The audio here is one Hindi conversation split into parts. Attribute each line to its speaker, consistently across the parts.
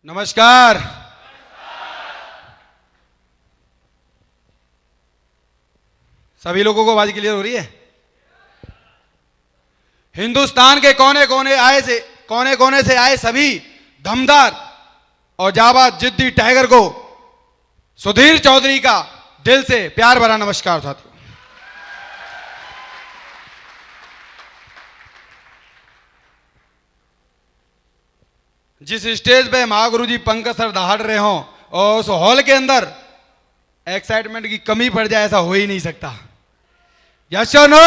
Speaker 1: नमस्कार। सभी लोगों को आवाज क्लियर हो रही है? हिंदुस्तान के कोने कोने से आए सभी दमदार और जाबाज जिद्दी टाइगर को सुधीर चौधरी का दिल से प्यार भरा नमस्कार साथियों। जिस स्टेज पे महागुरु जी पंकज सर दहाड़ रहे हों और उस हॉल के अंदर एक्साइटमेंट की कमी पड़ जाए, ऐसा हो ही नहीं सकता। यस और नो?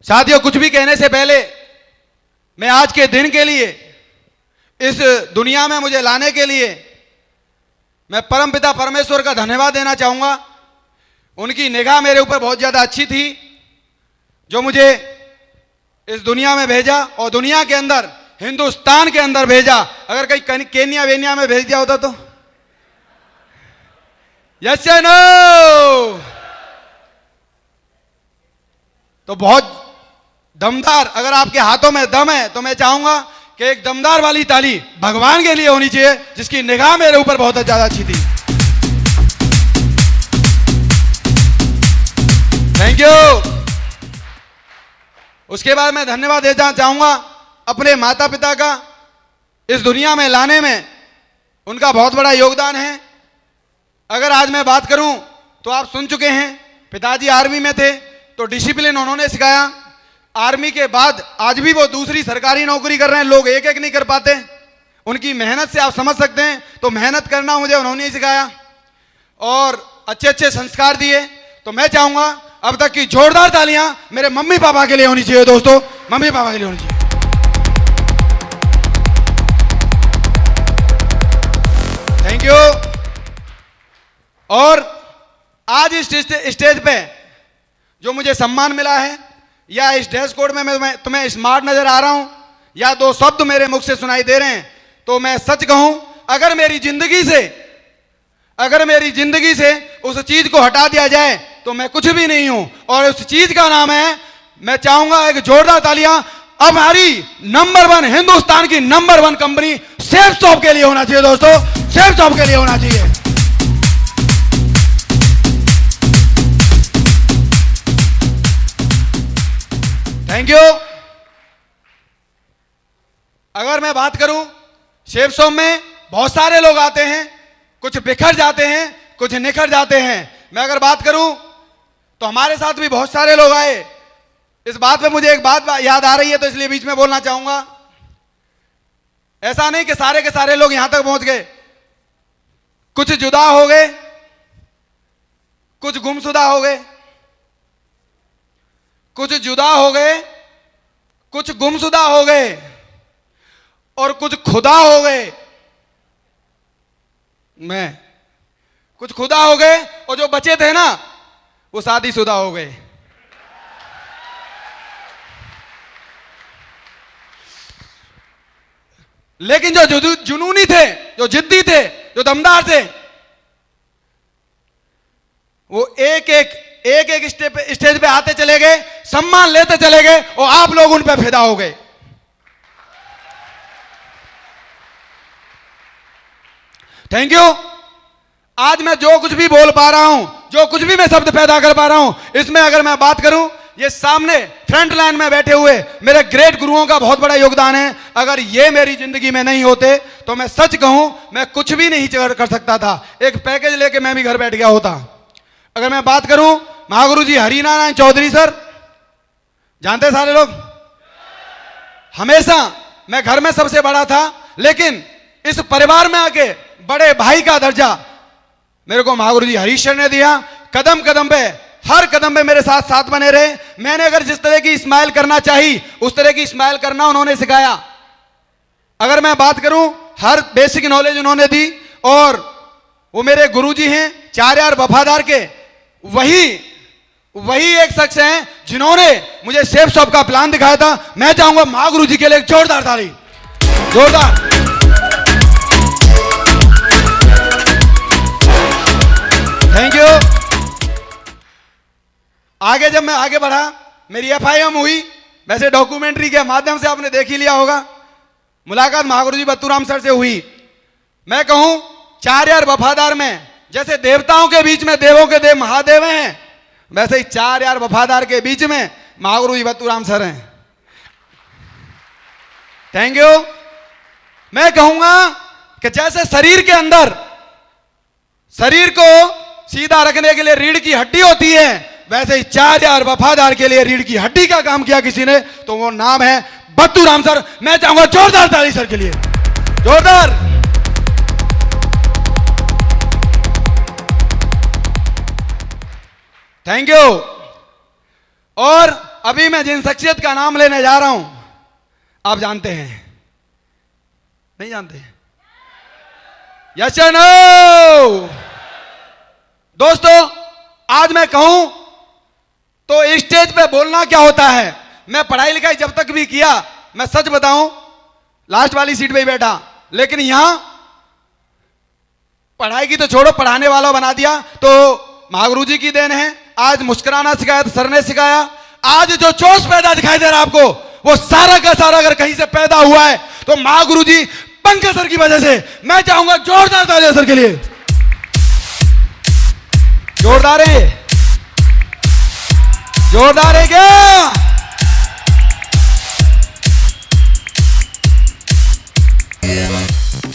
Speaker 1: साथियों, कुछ भी कहने से पहले मैं आज के दिन के लिए, इस दुनिया में मुझे लाने के लिए मैं परमपिता परमेश्वर का धन्यवाद देना चाहूंगा। उनकी निगाह मेरे ऊपर बहुत ज्यादा अच्छी थी, जो मुझे इस दुनिया में भेजा और दुनिया के अंदर, हिंदुस्तान के अंदर भेजा। अगर कहीं केन्या वेन्या में भेज दिया होता यस या नो? तो बहुत दमदार, अगर आपके हाथों में दम है तो मैं चाहूंगा कि एक दमदार वाली ताली भगवान के लिए होनी चाहिए, जिसकी निगाह मेरे ऊपर बहुत ज्यादा अच्छी थी। Thank you. उसके बाद मैं धन्यवाद देना चाहूंगा अपने माता पिता का, इस दुनिया में लाने में उनका बहुत बड़ा योगदान है। अगर आज मैं बात करूं तो आप सुन चुके हैं, पिताजी आर्मी में थे तो डिसिप्लिन उन्होंने सिखाया। आर्मी के बाद आज भी वो दूसरी सरकारी नौकरी कर रहे हैं, लोग एक एक नहीं कर पाते। उनकी मेहनत से आप समझ सकते हैं, तो मेहनत करना मुझे उन्होंने ही सिखाया और अच्छे अच्छे संस्कार दिए। तो मैं चाहूंगा अब तक की जोरदार तालियां मेरे मम्मी पापा के लिए होनी चाहिए। दोस्तों, मम्मी पापा के लिए होनी चाहिए। Thank you. और आज इस स्टेज पे जो मुझे सम्मान मिला है, या इस ड्रेस कोड में मैं तुम्हें स्मार्ट नजर आ रहा हूं, या दो शब्द मेरे मुख से सुनाई दे रहे हैं, तो मैं सच कहूं, अगर मेरी जिंदगी से उस चीज को हटा दिया जाए तो मैं कुछ भी नहीं हूं। और उस चीज का नाम है, मैं चाहूंगा एक जोरदार तालियां अब हमारी नंबर 1, हिंदुस्तान की नंबर 1 कंपनी सेफ शॉप के लिए होना चाहिए। दोस्तों, सेफ शॉप के लिए होना चाहिए। Thank you. अगर मैं बात करूं, सेफ शॉप में बहुत सारे लोग आते हैं, कुछ बिखर जाते हैं, कुछ निखर जाते हैं। मैं अगर बात करूं तो हमारे साथ भी बहुत सारे लोग आए। इस बात पे मुझे एक बात याद आ रही है, तो इसलिए बीच में बोलना चाहूंगा। ऐसा नहीं कि सारे के सारे लोग यहां तक पहुंच गए, कुछ जुदा हो गए, कुछ गुमशुदा हो गए, कुछ जुदा हो गए, कुछ गुमशुदा हो गए और कुछ खुदा हो गए। कुछ खुदा हो गए और जो बचे थे ना, वो शादीशुदा हो गए। लेकिन जो जुनूनी थे, जो जिद्दी थे, जो दमदार थे, वो एक एक स्टेज पे आते चले गए, सम्मान लेते चले गए और आप लोग उन पे फिदा हो गए। Thank you. आज मैं जो कुछ भी बोल पा रहा हूं, जो कुछ भी मैं शब्द पैदा कर पा रहा हूं, इसमें अगर मैं बात करूं, ये सामने फ्रंट लाइन में बैठे हुए मेरे ग्रेट गुरुओं का बहुत बड़ा योगदान है। अगर ये मेरी जिंदगी में नहीं होते तो मैं सच कहूं, मैं कुछ भी नहीं कर सकता था। एक पैकेज लेके मैं भी घर बैठ गया होता। अगर मैं बात करूं, महागुरु जी हरिनारायण चौधरी सर, जानते सारे लोग, हमेशा मैं घर में सबसे बड़ा था, लेकिन इस परिवार में आके बड़े भाई का दर्जा मेरे को महागुरु जी हरीश सर ने दिया। कदम कदम पे, हर कदम पे मेरे साथ साथ बने रहे। मैंने अगर जिस तरह की स्माइल करना चाहिए, उस तरह की स्माइल करना उन्होंने सिखाया। अगर मैं बात करूं, हर बेसिक नॉलेज उन्होंने दी, और वो मेरे गुरुजी हैं, 4 यार वफादार के वही एक शख्स हैं जिन्होंने मुझे सेफ शॉप का प्लान दिखाया था। मैं चाहूंगा महागुरु जी के लिए एक जोरदार ताली, जोरदार। Thank you. जब मैं आगे बढ़ा, मेरी FIM हुई। वैसे डॉक्यूमेंट्री के माध्यम से आपने देख ही लिया होगा। मुलाकात महागुरु जी बत्तूराम सर से हुई। मैं कहूं 4 यार वफादार में जैसे देवताओं के बीच में देवों के देव महादेव हैं, वैसे ही 4 यार वफादार के बीच में महागुरु जी बत्तूराम सर हैं। Thank you. मैं कहूंगा कि जैसे शरीर के अंदर शरीर को सीधा रखने के लिए रीढ़ की हड्डी होती है, वैसे ही 4 यार वफादार के लिए रीढ़ की हड्डी का काम किया किसी ने, तो वो नाम है बत्तूराम सर। मैं चाहूंगा जोरदार ताली सर के लिए, जोरदार। Thank you. और अभी मैं जिन शख्सियत का नाम लेने जा रहा हूं, आप जानते हैं? नहीं जानते? यस या नो? दोस्तों, आज मैं कहूं तो स्टेज पे बोलना क्या होता है। मैं पढ़ाई लिखाई जब तक भी किया, मैं सच बताऊं, लास्ट वाली सीट पे ही बैठा, लेकिन यहां पढ़ाई की तो छोड़ो, पढ़ाने वाला बना दिया तो महागुरु जी की देन है। आज मुस्कुराना सिखाया तो सर ने सिखाया। आज जो जोश पैदा दिखाई दे रहा है आपको, वो सारा का सारा अगर कहीं से पैदा हुआ है तो महागुरु जी पंकज सर की वजह से। मैं चाहूंगा जोरदार तालियां सर के लिए, जोरदार है, जोरदार है क्या?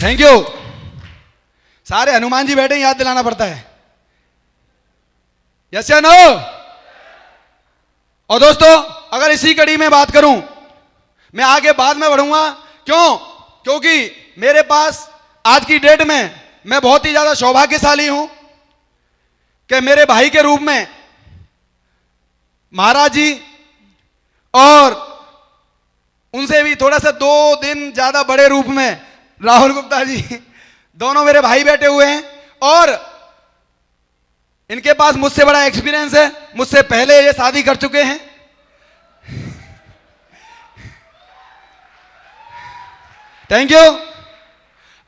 Speaker 1: Thank you. सारे हनुमान जी बैठे, याद दिलाना पड़ता है। यस या नो? और दोस्तों, अगर इसी कड़ी में बात करूं, मैं आगे बाद में बढ़ूंगा। क्यों? क्योंकि मेरे पास आज की डेट में मैं बहुत ही ज्यादा सौभाग्यशाली हूं कि मेरे भाई के रूप में महाराज जी और उनसे भी थोड़ा सा 2 दिन ज्यादा बड़े रूप में राहुल गुप्ता जी, दोनों मेरे भाई बैठे हुए हैं और इनके पास मुझसे बड़ा एक्सपीरियंस है। मुझसे पहले ये शादी कर चुके हैं। Thank you.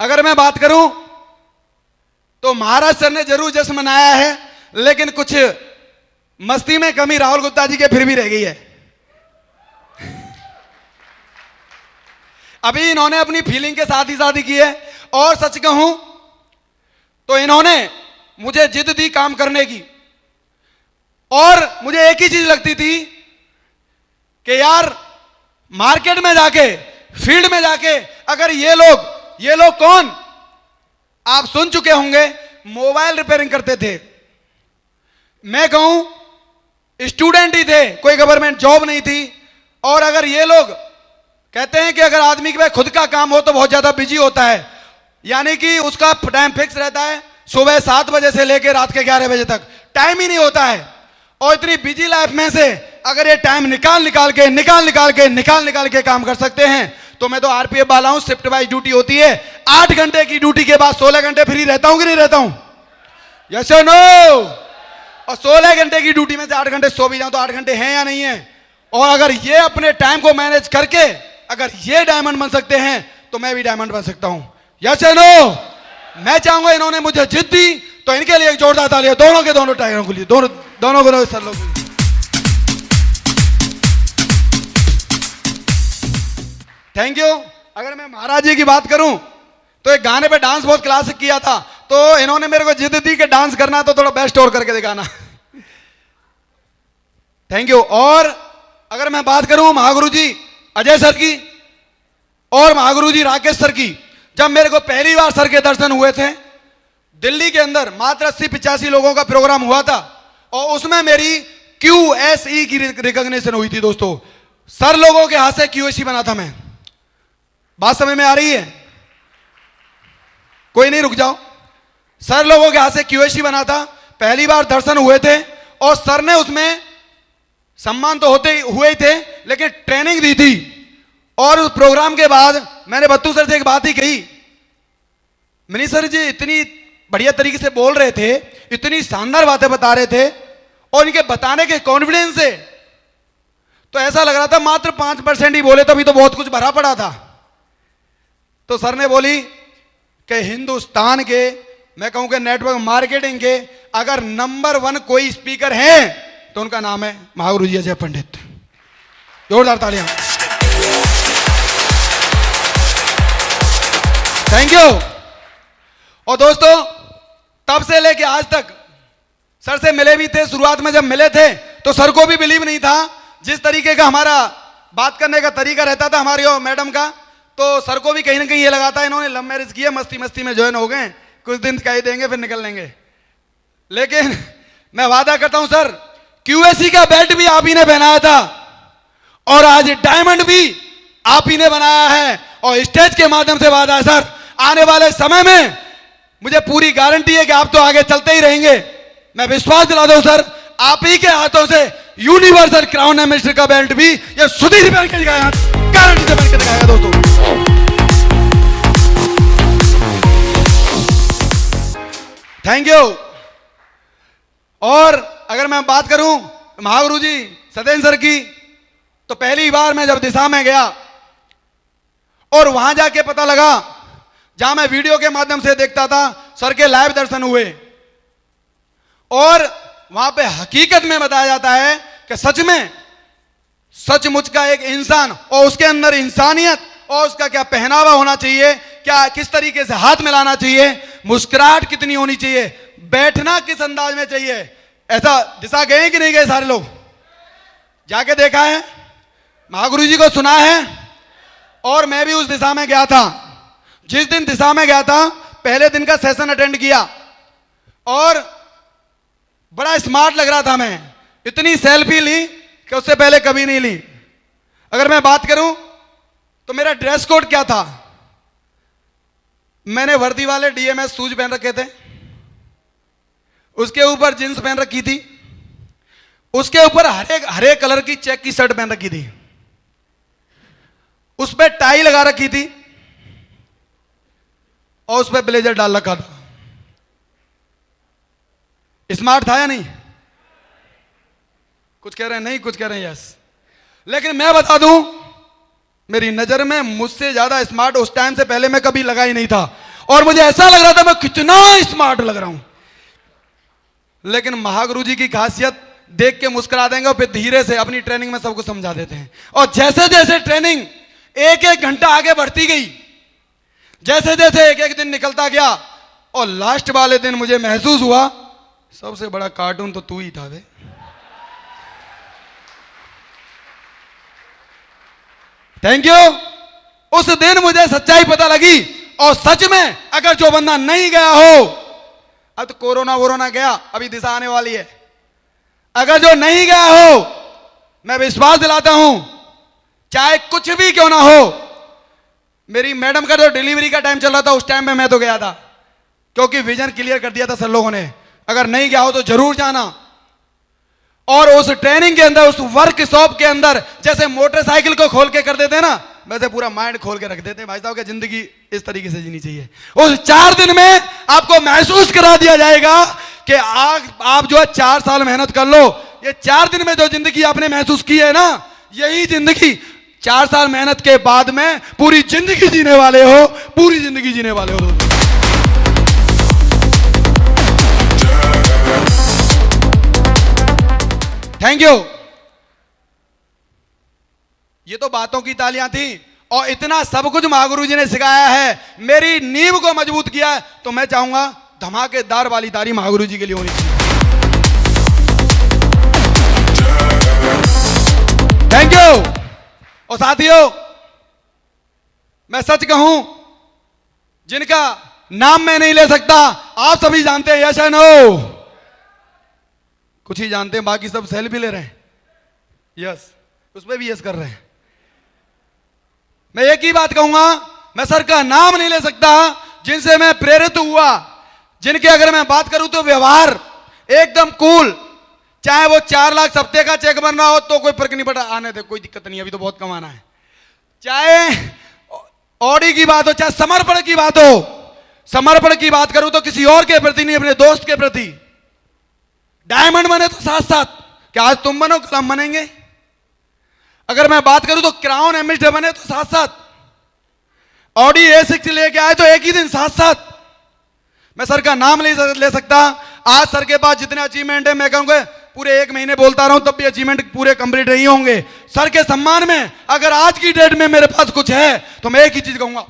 Speaker 1: अगर मैं बात करूं तो महाराज सर ने जरूर जश्न मनाया है, लेकिन कुछ मस्ती में कमी राहुल गुप्ता जी के फिर भी रह गई है। अभी इन्होंने अपनी फीलिंग के साथ ही शादी की है। और सच कहूं तो इन्होंने मुझे जिद दी काम करने की, और मुझे एक ही चीज लगती थी कि यार मार्केट में जाके, फील्ड में जाके, अगर ये लोग कौन, आप सुन चुके होंगे, मोबाइल रिपेयरिंग करते थे। मैं कहूं स्टूडेंट ही थे, कोई गवर्नमेंट जॉब नहीं थी। और अगर ये लोग कहते हैं कि अगर आदमी के पास खुद का काम हो तो बहुत ज्यादा बिजी होता है, यानी कि उसका टाइम फिक्स रहता है, सुबह 7 बजे से लेकर रात के 11 बजे तक टाइम ही नहीं होता है। और इतनी बिजी लाइफ में से अगर ये टाइम निकाल निकाल के काम कर सकते हैं, तो मैं तो आरपीएफ वाला हूं, शिफ्ट वाइज ड्यूटी होती है। 8 घंटे की ड्यूटी के बाद 16 घंटे फ्री रहता हूं कि नहीं रहता हूं? यस और नो? और 16 घंटे की ड्यूटी में से 8 घंटे सो भी जाऊं तो 8 घंटे हैं या नहीं है? और अगर ये अपने टाइम को मैनेज करके अगर ये डायमंड बन सकते हैं, तो मैं भी डायमंड बन सकता हूं। यस और नो? मैं चाहूंगा, इन्होंने मुझे जिद दी तो इनके लिए एक जोरदार तालियां, दोनों के दोनों टाइगरों के लिए, दोनों को सर लोग। Thank you. अगर मैं महाराज जी की बात करूं तो एक गाने पे डांस बहुत क्लासिक किया था, तो इन्होंने मेरे को जिद दी कि डांस करना तो थोड़ा बेस्ट और करके दिखाना। Thank you. और अगर मैं बात करूं महागुरु जी अजय सर की और महागुरु जी राकेश सर की, जब मेरे को पहली बार सर के दर्शन हुए थे, दिल्ली के अंदर मात्र 80-85 लोगों का प्रोग्राम हुआ था, और उसमें मेरी QSE की रिकॉग्निशन हुई थी। दोस्तों, सर लोगों के हाथ से QSE बना था मैं। बात समझ में आ रही है? कोई नहीं, रुक जाओ। सर लोगों के हाथ से QSE बना था, पहली बार दर्शन हुए थे, और सर ने उसमें सम्मान तो होते हुए ही थे, लेकिन ट्रेनिंग दी थी। और उस प्रोग्राम के बाद मैंने बत्तू सर से एक बात ही कही, मिनी सर जी इतनी बढ़िया तरीके से बोल रहे थे, इतनी शानदार बातें बता रहे थे, और इनके बताने के कॉन्फिडेंस से तो ऐसा लग रहा था मात्र 5% ही बोले, तभी तो बहुत कुछ भरा पड़ा था। तो सर ने बोली कि हिंदुस्तान के, मैं कहूं कि नेटवर्क मार्केटिंग के अगर नंबर 1 कोई स्पीकर हैं तो उनका नाम है महागुरु जी अजय पंडित। जोरदार तालियां। Thank you. और दोस्तों, तब से लेके आज तक सर से मिले भी थे। शुरुआत में जब मिले थे तो सर को भी बिलीव नहीं था जिस तरीके का हमारा बात करने का तरीका रहता था हमारी और मैडम का, तो सर को भी कहीं ना कहीं ये लगा था इन्होंने लव मैरिज की है, मस्ती मस्ती में ज्वाइन हो गए, कुछ दिन कह देंगे फिर निकल लेंगे। लेकिन मैं वादा करता हूं सर, क्यूएसी का बेल्ट भी आप ही ने पहनाया था और आज डायमंड भी आप ही ने बनाया है। और स्टेज के माध्यम से वादा है सर, आने वाले समय में मुझे पूरी गारंटी है कि आप तो आगे चलते ही रहेंगे। मैं विश्वास दिलाता हूं सर, आप ही के हाथों से यूनिवर्सल क्राउन एम्बेसडर का बेल्ट भी ये सुधीर पहन के दिखाया, गारंटी से पहन के दिखाया दोस्तों। Thank you. और अगर मैं बात करूं महागुरु जी सत्येंद्र सर की, तो पहली बार मैं जब दिशा में गया और वहां जाके पता लगा, जहां मैं वीडियो के माध्यम से देखता था, सर के लाइव दर्शन हुए और वहां पे हकीकत में बताया जाता है कि सच में सचमुच का एक इंसान और उसके अंदर इंसानियत और उसका क्या पहनावा होना चाहिए, क्या किस तरीके से हाथ मिलाना चाहिए, मुस्कुराहट कितनी होनी चाहिए, बैठना किस अंदाज में चाहिए। ऐसा दिशा गए कि नहीं गए सारे लोग? जाके देखा है, महागुरु जी को सुना है। और मैं भी उस दिशा में गया था। जिस दिन दिशा में गया था, पहले दिन का सेशन अटेंड किया और बड़ा स्मार्ट लग रहा था मैं। इतनी सेल्फी ली कि उससे पहले कभी नहीं ली। अगर मैं बात करूं तो मेरा ड्रेस कोड क्या था, मैंने वर्दी वाले डीएमएस शूज पहन रखे थे, उसके ऊपर जींस पहन रखी थी, उसके ऊपर हरे कलर की चेक की शर्ट पहन रखी थी, उस पर टाई लगा रखी थी और उस पर ब्लेजर डाल रखा था। स्मार्ट था या नहीं? कुछ कह रहे हैं नहीं, कुछ कह रहे हैं यस। लेकिन मैं बता दूं, मेरी नजर में मुझसे ज्यादा स्मार्ट उस टाइम से पहले मैं कभी लगा ही नहीं था और मुझे ऐसा लग रहा था मैं कितना स्मार्ट लग रहा हूं। लेकिन महागुरु जी की खासियत, देख के मुस्कुरा देंगे और फिर धीरे से अपनी ट्रेनिंग में सबको समझा देते हैं। और जैसे जैसे ट्रेनिंग एक एक घंटा आगे बढ़ती गई, जैसे जैसे एक एक दिन निकलता गया, और लास्ट वाले दिन मुझे महसूस हुआ सबसे बड़ा कार्टून तो तू ही था बे। Thank you. उस दिन मुझे सच्चाई पता लगी। और सच में अगर जो बंदा नहीं गया हो, अब तो कोरोना वोरोना गया, अभी दिशा आने वाली है, अगर जो नहीं गया हो, मैं विश्वास दिलाता हूं, चाहे कुछ भी क्यों ना हो, मेरी मैडम का जो डिलीवरी का टाइम चल रहा था उस टाइम में मैं तो गया था, क्योंकि विजन क्लियर कर दिया था सर लोगों ने। अगर नहीं गया हो तो जरूर जाना। और उस ट्रेनिंग के अंदर, उस वर्कशॉप के अंदर, जैसे मोटरसाइकिल को खोल के कर देते हैं ना, वैसे पूरा माइंड खोल के रख देते हैं भाई साहब कि जिंदगी इस तरीके से जीनी चाहिए। उस 4 दिन में आपको महसूस करा दिया जाएगा कि आप जो है 4 साल मेहनत कर लो, ये 4 दिन में जो जिंदगी आपने महसूस की है ना, यही जिंदगी 4 साल मेहनत के बाद में पूरी जिंदगी जीने वाले हो, पूरी जिंदगी जीने वाले हो। Thank you. ये तो बातों की तालियां थी और इतना सब कुछ महागुरु जी ने सिखाया है, मेरी नींव को मजबूत किया है। तो मैं चाहूंगा धमाकेदार वाली ताली महागुरु जी के लिए होनी चाहिए। Thank you. और साथियों, मैं सच कहूं, जिनका नाम मैं नहीं ले सकता, आप सभी जानते हैं, यस एंड नो? कुछ ही जानते हैं, बाकी सब सेल्फी ले रहे हैं। यस, उस पर भी यस कर रहे हैं। मैं एक ही बात कहूंगा, मैं सर का नाम नहीं ले सकता, जिनसे मैं प्रेरित हुआ, जिनके अगर मैं बात करूं तो व्यवहार एकदम कूल, चाहे वो 4 लाख सप्ताह का चेक बन रहा हो तो कोई फर्क नहीं पड़ा, आने दे, कोई दिक्कत नहीं, अभी तो बहुत कमाना है। चाहे ऑडी की बात हो, चाहे समर्पण की बात हो, समर्पण की बात करूं तो किसी और के प्रति नहीं, अपने दोस्त के प्रति। डायमंड बने तो साथ साथ, क्या आज तुम बनो कल हम बनेंगे। अगर मैं बात करूं तो क्राउन एम्बेसडर बने तो साथ साथ, ऑडी A6 लेके आए तो एक ही दिन साथ साथ। मैं सर का नाम नहीं ले सकता। आज सर के पास जितने अचीवमेंट है, मैं कहूंगा पूरे 1 महीने बोलता रहा हूं तब भी अचीवमेंट पूरे कंप्लीट नहीं होंगे। सर के सम्मान में अगर आज की डेट में मेरे पास कुछ है तो मैं एक ही चीज कहूंगा,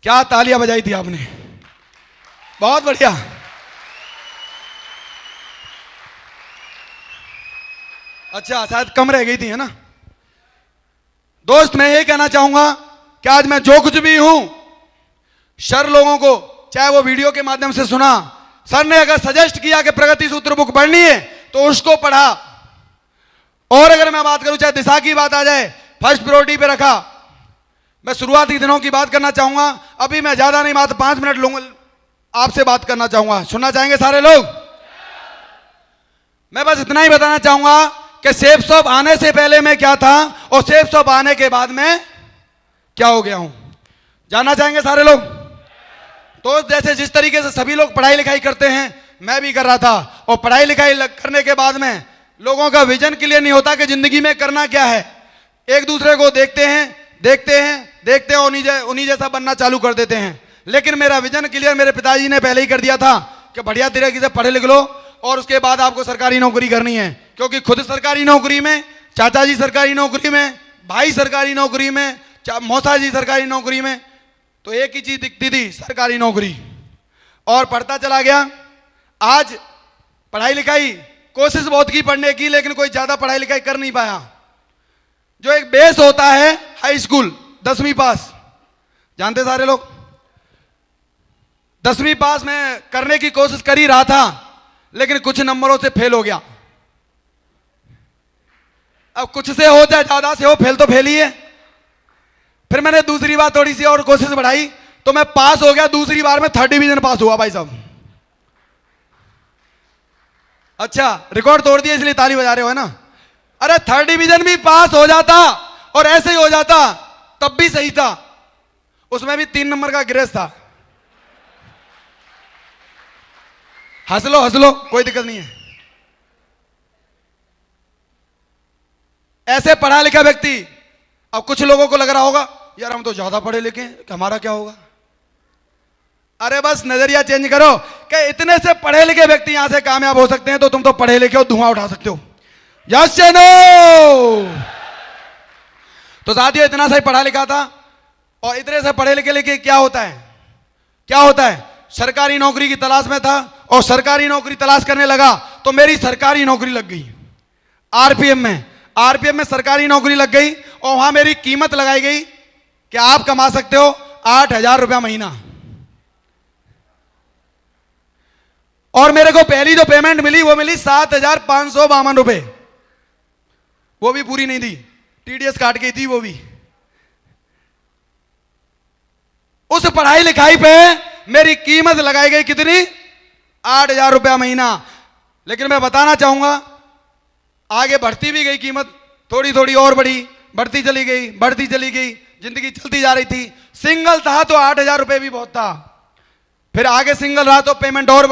Speaker 1: क्या तालियां बजाई थी आपने, बहुत बढ़िया। अच्छा, शायद कम रह गई थी, है ना। दोस्त, मैं ये कहना चाहूंगा कि आज मैं जो कुछ भी हूं, सर लोगों को चाहे वो वीडियो के माध्यम से सुना, सर ने अगर सजेस्ट किया कि प्रगति सूत्र बुक पढ़नी है तो उसको पढ़ा। और अगर मैं बात करूं, चाहे दिशा की बात आ जाए, फर्स्ट प्रायोरिटी पे रखा। मैं शुरुआती दिनों की बात करना चाहूंगा, अभी मैं ज्यादा नहीं, मात्र 5 मिनट लूंगा, आपसे बात करना चाहूंगा। सुनना चाहेंगे सारे लोग? मैं बस इतना ही बताना चाहूंगा कि सेफ शॉप आने से पहले मैं क्या था और सेफ शॉप आने के बाद में क्या हो गया हूं। जानना चाहेंगे सारे लोग? तो जैसे जिस तरीके से सभी लोग पढ़ाई लिखाई करते हैं, मैं भी कर रहा था। और पढ़ाई लिखाई करने के बाद में लोगों का विजन क्लियर नहीं होता कि जिंदगी में करना क्या है। एक दूसरे को देखते हैं और उन्हीं जैसा बनना चालू कर देते हैं। लेकिन मेरा विजन क्लियर मेरे पिताजी ने पहले ही कर दिया था कि बढ़िया तरीके से पढ़े लिख लो और उसके बाद आपको सरकारी नौकरी करनी है। क्योंकि खुद सरकारी नौकरी में, चाचा जी सरकारी नौकरी में, भाई सरकारी नौकरी में, मौसा जी सरकारी नौकरी में, तो एक ही चीज दिखती थी, सरकारी नौकरी। और पढ़ता चला गया। आज पढ़ाई लिखाई कोशिश बहुत की पढ़ने की, लेकिन कोई ज्यादा पढ़ाई लिखाई कर नहीं पाया। जो एक बेस होता है हाई स्कूल 10वीं पास, जानते सारे लोग? 10वीं पास में करने की कोशिश कर ही रहा था, लेकिन कुछ नंबरों से फेल हो गया। अब कुछ से हो चाहे ज्यादा से हो, फेल तो फेल ही है। फिर मैंने दूसरी बार थोड़ी सी और कोशिश बढ़ाई तो मैं पास हो गया। दूसरी बार में 3rd डिवीजन पास हुआ भाई साहब। अच्छा, रिकॉर्ड तोड़ दिया इसलिए ताली बजा रहे हो, है ना। अरे 3rd डिवीजन भी पास हो जाता और ऐसे ही हो जाता तब भी सही था, उसमें भी 3 नंबर का ग्रेस था। हंस लो, कोई दिक्कत नहीं है। ऐसे पढ़ा लिखा व्यक्ति, अब कुछ लोगों को लग रहा होगा यार हम तो ज्यादा पढ़े लिखे, हमारा क्या होगा। अरे बस नजरिया चेंज करो कि इतने से पढ़े लिखे व्यक्ति यहां से कामयाब हो सकते हैं, तो तुम तो पढ़े लिखे हो, धुआं उठा सकते हो। यस या नो? तो साथियों, इतना सा ही पढ़ा लिखा था और इतने से पढ़े लिखे लेके क्या होता है, सरकारी नौकरी की तलाश में था और सरकारी नौकरी तलाश करने लगा तो मेरी सरकारी नौकरी लग गई आरपीएम में सरकारी नौकरी लग गई। और वहां मेरी कीमत लगाई गई कि आप कमा सकते हो 8,000 रुपया महीना। और मेरे को पहली जो पेमेंट मिली वो मिली 7,552 रुपए। वो भी पूरी नहीं थी, टीडीएस काट गई थी वो भी। उस पढ़ाई लिखाई पे मेरी कीमत लगाई गई कितनी? 8,000 रुपया महीना। लेकिन मैं बताना चाहूंगा, आगे बढ़ती भी गई कीमत, थोड़ी थोड़ी और बढ़ी, बढ़ती चली गई, जिंदगी चलती जा रही थी। सिंगल था तो 8,000 रुपए भी बहुत था। फिर आगे सिंगल रहा तो पेमेंट और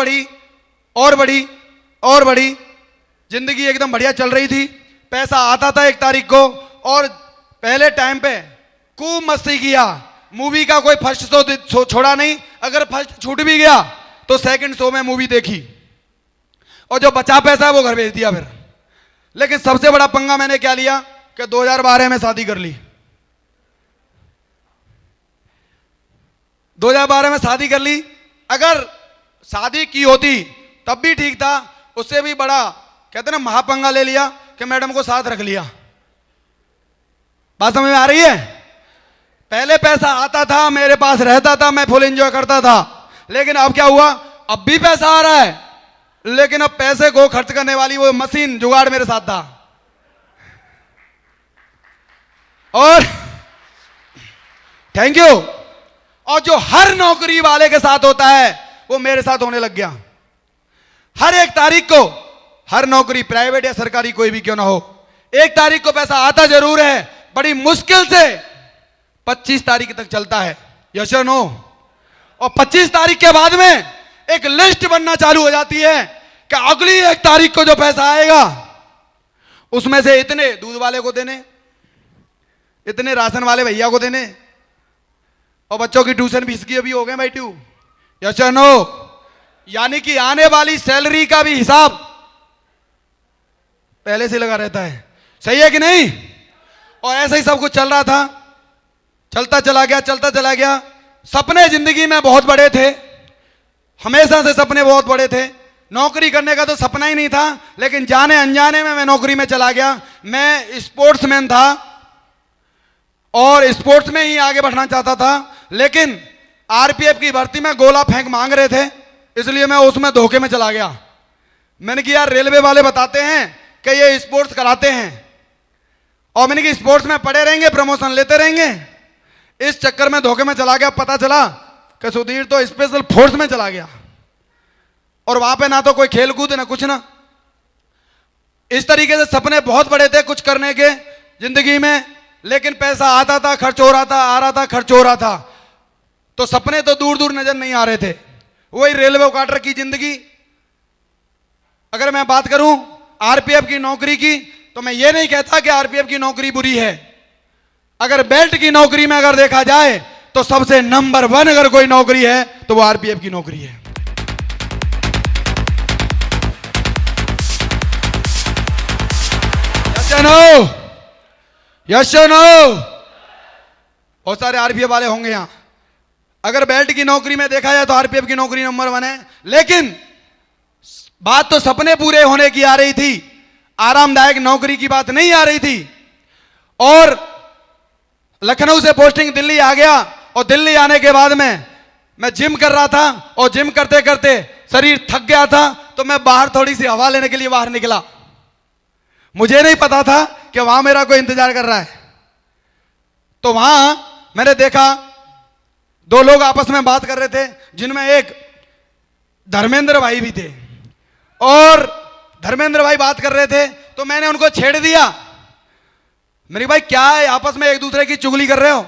Speaker 1: बढ़ी, जिंदगी एकदम बढ़िया चल रही थी। पैसा आता था 1 तारीख को, और पहले टाइम पे खूब मस्ती किया। मूवी का कोई फर्स्ट शो छोड़ा नहीं, अगर फर्स्ट छूट भी गया तो सेकंड शो में मूवी देखी, और जो बचा पैसा है वो घर भेज दिया फिर। लेकिन सबसे बड़ा पंगा मैंने क्या लिया कि 2012 में शादी कर ली। 2012 में शादी कर ली। अगर शादी की होती तब भी ठीक था, उससे भी बड़ा कहते ना महापंगा ले लिया कि मैडम को साथ रख लिया। बात समझ में आ रही है? पहले पैसा आता था, मेरे पास रहता था, मैं फुल एंजॉय करता था। लेकिन अब क्या हुआ, अब भी पैसा आ रहा है, लेकिन अब पैसे को खर्च करने वाली वो मशीन जुगाड़ मेरे साथ था। और थैंक यू। और जो हर नौकरी वाले के साथ होता है वो मेरे साथ होने लग गया। हर 1 तारीख को, हर नौकरी प्राइवेट या सरकारी कोई भी क्यों ना हो, 1 तारीख को पैसा आता जरूर है, बड़ी मुश्किल से 25 तारीख तक चलता है। यस और नो? और 25 तारीख के बाद में एक लिस्ट बनना चालू हो जाती है कि अगली 1 तारीख को जो पैसा आएगा उसमें से इतने दूध वाले को देने, इतने राशन वाले भैया को देने, और बच्चों की ट्यूशन फीस की अभी हो गए भाई ट्यू। यस और नो? यानी कि आने वाली सैलरी का भी हिसाब पहले से लगा रहता है। सही है कि नहीं? और ऐसा ही सब कुछ चल रहा था, चलता चला गया। सपने जिंदगी में बहुत बड़े थे, हमेशा से सपने बहुत बड़े थे। नौकरी करने का तो सपना ही नहीं था, लेकिन जाने अनजाने में मैं नौकरी में चला गया। मैं स्पोर्ट्समैन था और स्पोर्ट्स में ही आगे बढ़ना चाहता था, लेकिन आरपीएफ की भर्ती में गोला फेंक मांग रहे थे, इसलिए मैं उसमें धोखे में चला गया। मैंने कि यार रेलवे वाले बताते हैं कि ये स्पोर्ट्स कराते हैं, और मैंने कि स्पोर्ट्स में पड़े रहेंगे, प्रमोशन लेते रहेंगे। इस चक्कर में धोखे में चला गया। पता चला कि सुधीर तो स्पेशल फोर्स में चला गया, और वहां पे ना तो कोई खेल कूद ना कुछ ना। इस तरीके से सपने बहुत बड़े थे कुछ करने के जिंदगी में, लेकिन पैसा आता था, खर्च हो रहा था, आ रहा था, खर्च हो रहा था, तो सपने तो दूर दूर नजर नहीं आ रहे थे। वही रेलवे क्वार्टर की जिंदगी। अगर मैं बात करूं आरपीएफ की नौकरी की, तो मैं ये नहीं कहता कि आरपीएफ की नौकरी बुरी है। अगर बेल्ट की नौकरी में अगर देखा जाए तो सबसे नंबर 1 अगर कोई नौकरी है तो वो आरपीएफ की नौकरी है। यस नो, बहुत सारे आरपीएफ वाले होंगे यहां। अगर बेल्ट की नौकरी में देखा जाए तो आरपीएफ की नौकरी नंबर 1 है, लेकिन बात तो सपने पूरे होने की आ रही थी, आरामदायक नौकरी की बात नहीं आ रही थी। और लखनऊ से पोस्टिंग दिल्ली आ गया, और दिल्ली आने के बाद में मैं जिम कर रहा था, और जिम करते करते शरीर थक गया था, तो मैं बाहर थोड़ी सी हवा लेने के लिए बाहर निकला। मुझे नहीं पता था कि वहां मेरा कोई इंतजार कर रहा है। तो वहां मैंने देखा 2 लोग आपस में बात कर रहे थे, जिनमें एक धर्मेंद्र भाई भी थे, और धर्मेंद्र भाई बात कर रहे थे, तो मैंने उनको छेड़ दिया। मेरी भाई क्या है, आपस में एक दूसरे की चुगली कर रहे हो,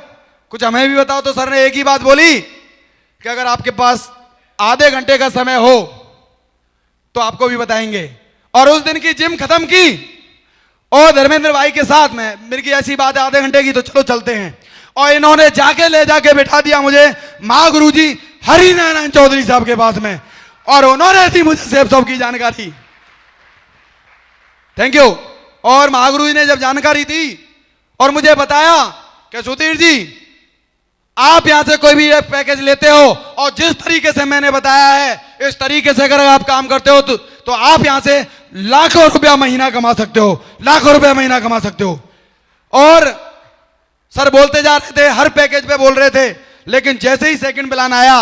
Speaker 1: कुछ हमें भी बताओ। तो सर ने एक ही बात बोली कि अगर आपके पास आधे घंटे का समय हो तो आपको भी बताएंगे। और उस दिन की जिम खत्म की, और धर्मेंद्र भाई के साथ में मेरी की ऐसी बात है आधे घंटे की, तो चलो चलते हैं। और इन्होंने जाके ले जाके बिठा दिया मुझे महागुरुजी हरि नारायण चौधरी साहब के पास में, और उन्होंने दी मुझे सेब साहब की जानकारी। Thank you. और महागुरुजी ने जब जानकारी दी और मुझे बताया कि सुधीर जी आप यहां से कोई भी एक पैकेज लेते हो, और जिस तरीके से मैंने बताया है इस तरीके से अगर आप काम करते हो तो आप यहां से लाखों रुपया महीना कमा सकते हो, लाखों रुपया महीना कमा सकते हो। और सर बोलते जा रहे थे, हर पैकेज पे बोल रहे थे, लेकिन जैसे ही सेकंड प्लान आया,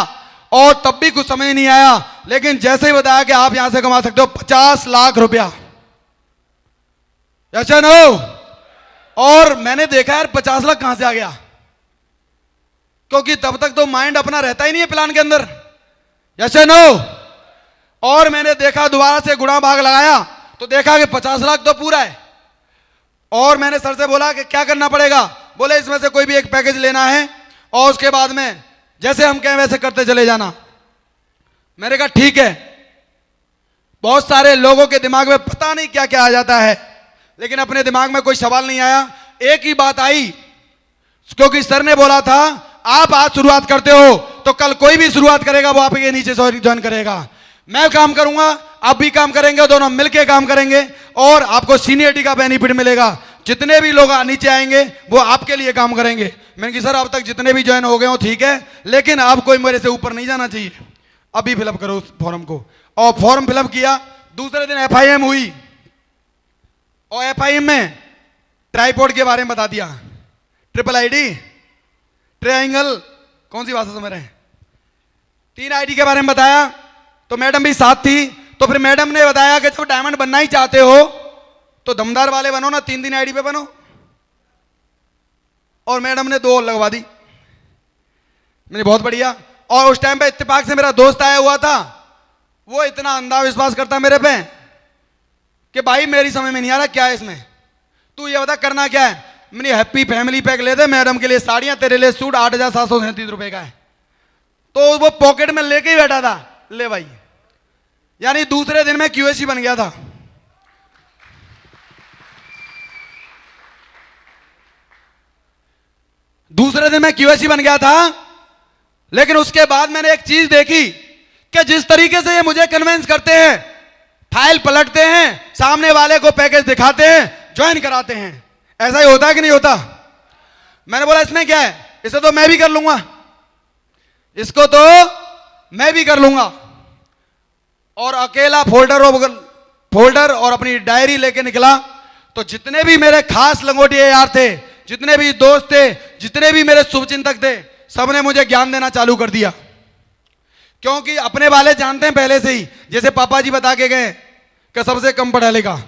Speaker 1: और तब भी कुछ समझ नहीं आया, लेकिन जैसे ही बताया कि आप यहां से कमा सकते हो 50 लाख रुपया। Yes no. और मैंने देखा यार 50 लाख कहां से आ गया, क्योंकि तब तक तो माइंड अपना रहता ही नहीं है प्लान के अंदर। Yes no. और मैंने देखा, दोबारा से गुणा भाग लगाया तो देखा कि 50 लाख तो पूरा है। और मैंने सर से बोला कि क्या करना पड़ेगा, बोले इसमें से कोई भी एक पैकेज लेना है, और उसके बाद में जैसे हम कहें वैसे करते चले जाना। मैंने कहा ठीक है। बहुत सारे लोगों के दिमाग में पता नहीं क्या क्या आ जाता है, लेकिन अपने दिमाग में कोई सवाल नहीं आया। एक ही बात आई, क्योंकि सर ने बोला था आप आज शुरुआत करते हो तो कल कोई भी शुरुआत करेगा वो आपके नीचे से ज्वाइन करेगा। मैं काम करूंगा, आप भी काम करेंगे, दोनों मिलके काम करेंगे, और आपको सीनियरिटी का बेनिफिट मिलेगा। जितने भी लोग नीचे आएंगे वो आपके लिए काम करेंगे। मैंने कहा सर अब तक जितने भी ज्वाइन हो गए हो ठीक है, लेकिन अब कोई मेरे से ऊपर नहीं जाना चाहिए। अभी फिलअप करो उस फॉर्म को। और फॉर्म फिलअप किया, दूसरे दिन एफआईएम हुई, और एफआईएम में ट्राइपॉड के बारे में बता दिया, ट्रिपल आईडी, ट्रायंगल, कौन सी भाषा समझ रहे हैं, 3 आईडी के बारे में बताया। तो मैडम भी साथ थी, तो फिर मैडम ने बताया कि जब डायमंड बनना ही चाहते हो तो दमदार वाले बनो ना, 3 आईडी पे बनो। और मैडम ने 2 लगवा दी। मैंने बहुत बढ़िया। और उस टाइम पे इत्तेफाक से मेरा दोस्त आया हुआ था, वो इतना अंधा विश्वास करता मेरे पे कि भाई मेरी समझ में नहीं आ रहा क्या है इसमें, तू ये बता करना क्या है। मैंने हैप्पी फैमिली पैक ले दे, मैडम के लिए साड़ियां, तेरे लिए सूट 8,737 रुपए का है। तो वो पॉकेट में लेके ही बैठा था, ले भाई। यानी दूसरे दिन में क्यूएसी बन गया था। दूसरे दिन में क्यूएसी बन गया था। लेकिन उसके बाद मैंने एक चीज देखी कि जिस तरीके से ये मुझे कन्विंस करते हैं, फाइल पलटते हैं, सामने वाले को पैकेज दिखाते हैं, ज्वाइन कराते हैं, ऐसा ही होता है कि नहीं होता। मैंने बोला इसमें क्या है, इसे तो मैं भी कर लूंगा। इसको तो मैं भी कर लूंगा। और अकेला फोल्डर और अपनी डायरी लेके निकला। तो जितने भी मेरे खास लंगोटिया यार थे, जितने भी दोस्त थे, जितने भी मेरे शुभचिंतक थे, सबने मुझे ज्ञान देना चालू कर दिया। क्योंकि अपने वाले जानते हैं पहले से ही, जैसे पापा जी बता के गए कि सबसे कम पढ़ा लिखा।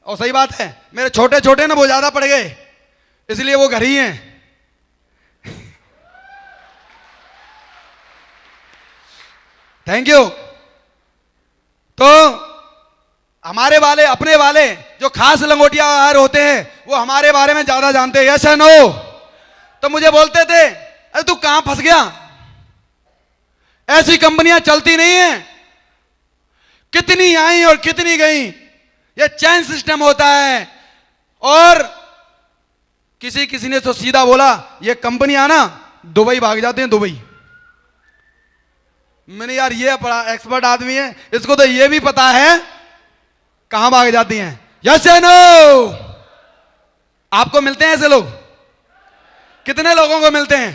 Speaker 1: और सही बात है, मेरे छोटे छोटे ना वो ज्यादा पढ़ गए, इसलिए वो घर ही हैं। Thank you. तो हमारे वाले, अपने वाले जो खास लंगोटिया यार होते हैं, वो हमारे बारे में ज्यादा जानते हैं। यस या नो? तो मुझे बोलते थे, अरे तू कहां फंस गया, ऐसी कंपनियां चलती नहीं है, कितनी आई और कितनी गई, ये चैन सिस्टम होता है। और किसी ने तो सीधा बोला, ये कंपनियां ना दुबई भाग जाते हैं, दुबई। मैंने यार ये बड़ा एक्सपर्ट आदमी है, इसको तो ये भी पता है कहां भाग जाती हैं। यस या नो? आपको मिलते हैं ऐसे लोग? कितने लोगों को मिलते हैं?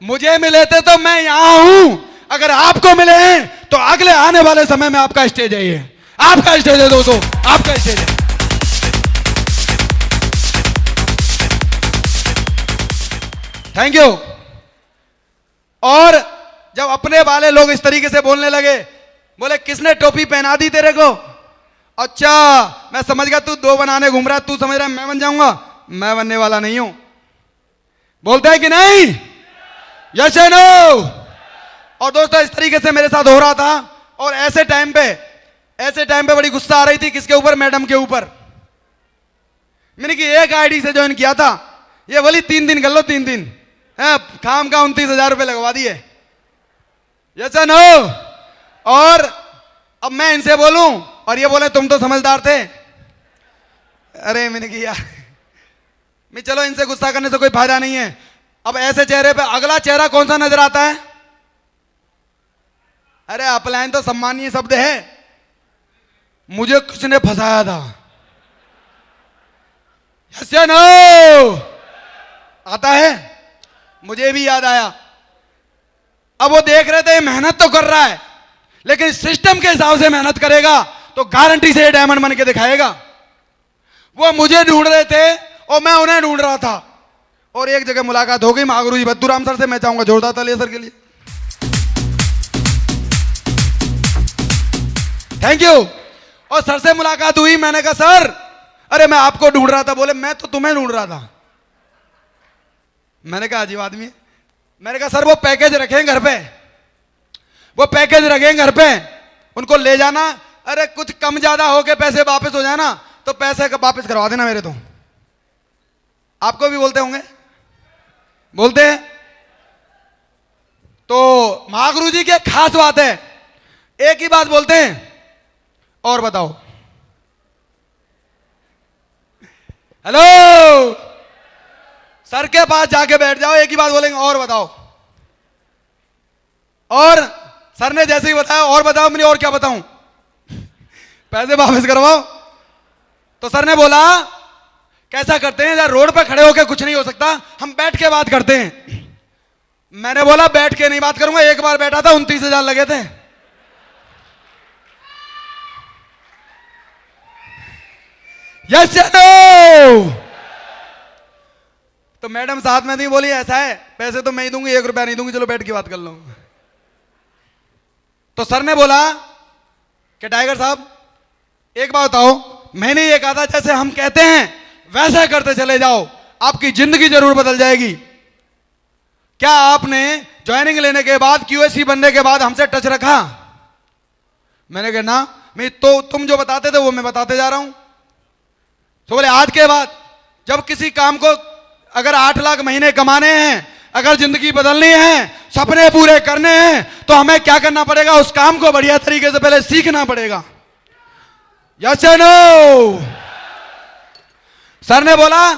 Speaker 1: मुझे मिले थे तो मैं यहां हूं। अगर आपको मिले हैं तो अगले आने वाले समय में आपका स्टेज है, ये आपका स्टेज है दोस्तों, आपका स्टेज है। Thank you. और जब अपने वाले लोग इस तरीके से बोलने लगे, बोले किसने टोपी पहना दी तेरे को? अच्छा मैं समझ गया, तू दो बनाने घूम रहा है, तू समझ रहा है मैं बन जाऊंगा। मैं बनने वाला नहीं हूं। बोलते हैं कि नहीं? यस या नो? और दोस्तों इस तरीके से मेरे साथ हो रहा था। और ऐसे टाइम पे बड़ी गुस्सा आ रही थी। किसके ऊपर? मैडम के ऊपर। मैंने कि एक आईडी से ज्वाइन किया था, ये बोली 3 दिन कर लो, 3 दिन है, काम का 29,000 रुपए लगवा दिए। यस या नो? और अब मैं इनसे बोलूं और ये बोले तुम तो समझदार थे। अरे मैंने कि यार मैं, चलो इनसे गुस्सा करने से कोई फायदा नहीं है। अब ऐसे चेहरे पे अगला चेहरा कौन सा नजर आता है? अरे अपलायन तो सम्मानीय शब्द है, मुझे किसने फंसाया था। यस या नो? आता है? मुझे भी याद आया। अब वो देख रहे थे मेहनत तो कर रहा है, लेकिन सिस्टम के हिसाब से मेहनत करेगा तो गारंटी से डायमंड बन के दिखाएगा। वो मुझे ढूंढ रहे थे और मैं उन्हें ढूंढ रहा था। और एक जगह मुलाकात हो गई महागुरु जी बद्दूराम सर से। मैं चाहूंगा जोरदार तालियां सर के लिए। Thank you. और सर से मुलाकात हुई। मैंने कहा सर, अरे मैं आपको ढूंढ रहा था। बोले मैं तो तुम्हें ढूंढ रहा था। मैंने कहा अजीब आदमी है। मैंने कहा सर वो पैकेज रखें घर पे, वो पैकेज रखें घर पे, उनको ले जाना। अरे कुछ कम ज्यादा हो के पैसे वापस हो जाना तो पैसे वापस करवा देना मेरे। तो आपको भी बोलते होंगे, बोलते हैं। तो महागुरु जी की खास बात है, एक ही बात बोलते हैं, और बताओ। हेलो, सर के पास जाके बैठ जाओ, एक ही बात बोलेंगे, और बताओ। और सर ने जैसे ही बताया और बताओ, मैंने और क्या बताऊं, पैसे वापस करवाओ। तो सर ने बोला कैसा करते हैं यार, रोड पे खड़े होकर कुछ नहीं हो सकता, हम बैठ के बात करते हैं। मैंने बोला बैठ के नहीं बात करूंगा, एक बार बैठा था 29,000 लगे थे। यस या नो? तो मैडम साथ में थी, बोली ऐसा है पैसे तो मैं ही दूंगी, 1 रुपया नहीं दूंगी, चलो बैठ के बात कर लो। तो सर ने बोला कि टाइगर साहब एक बात बताओ, मैंने ये कहा था जैसे हम कहते हैं वैसा करते चले जाओ, आपकी जिंदगी जरूर बदल जाएगी। क्या आपने ज्वाइनिंग लेने के बाद, क्यूएससी बनने के बाद हमसे टच रखा? मैंने कहा ना, मैं तो तुम जो बताते थे वो मैं बताते जा रहा हूं। तो बोले आज के बाद जब किसी काम को अगर 8 लाख महीने कमाने हैं, अगर जिंदगी बदलनी है, सपने पूरे करने हैं, तो हमें क्या करना पड़ेगा, उस काम को बढ़िया तरीके से पहले सीखना पड़ेगा। यस या नो? सर ने बोला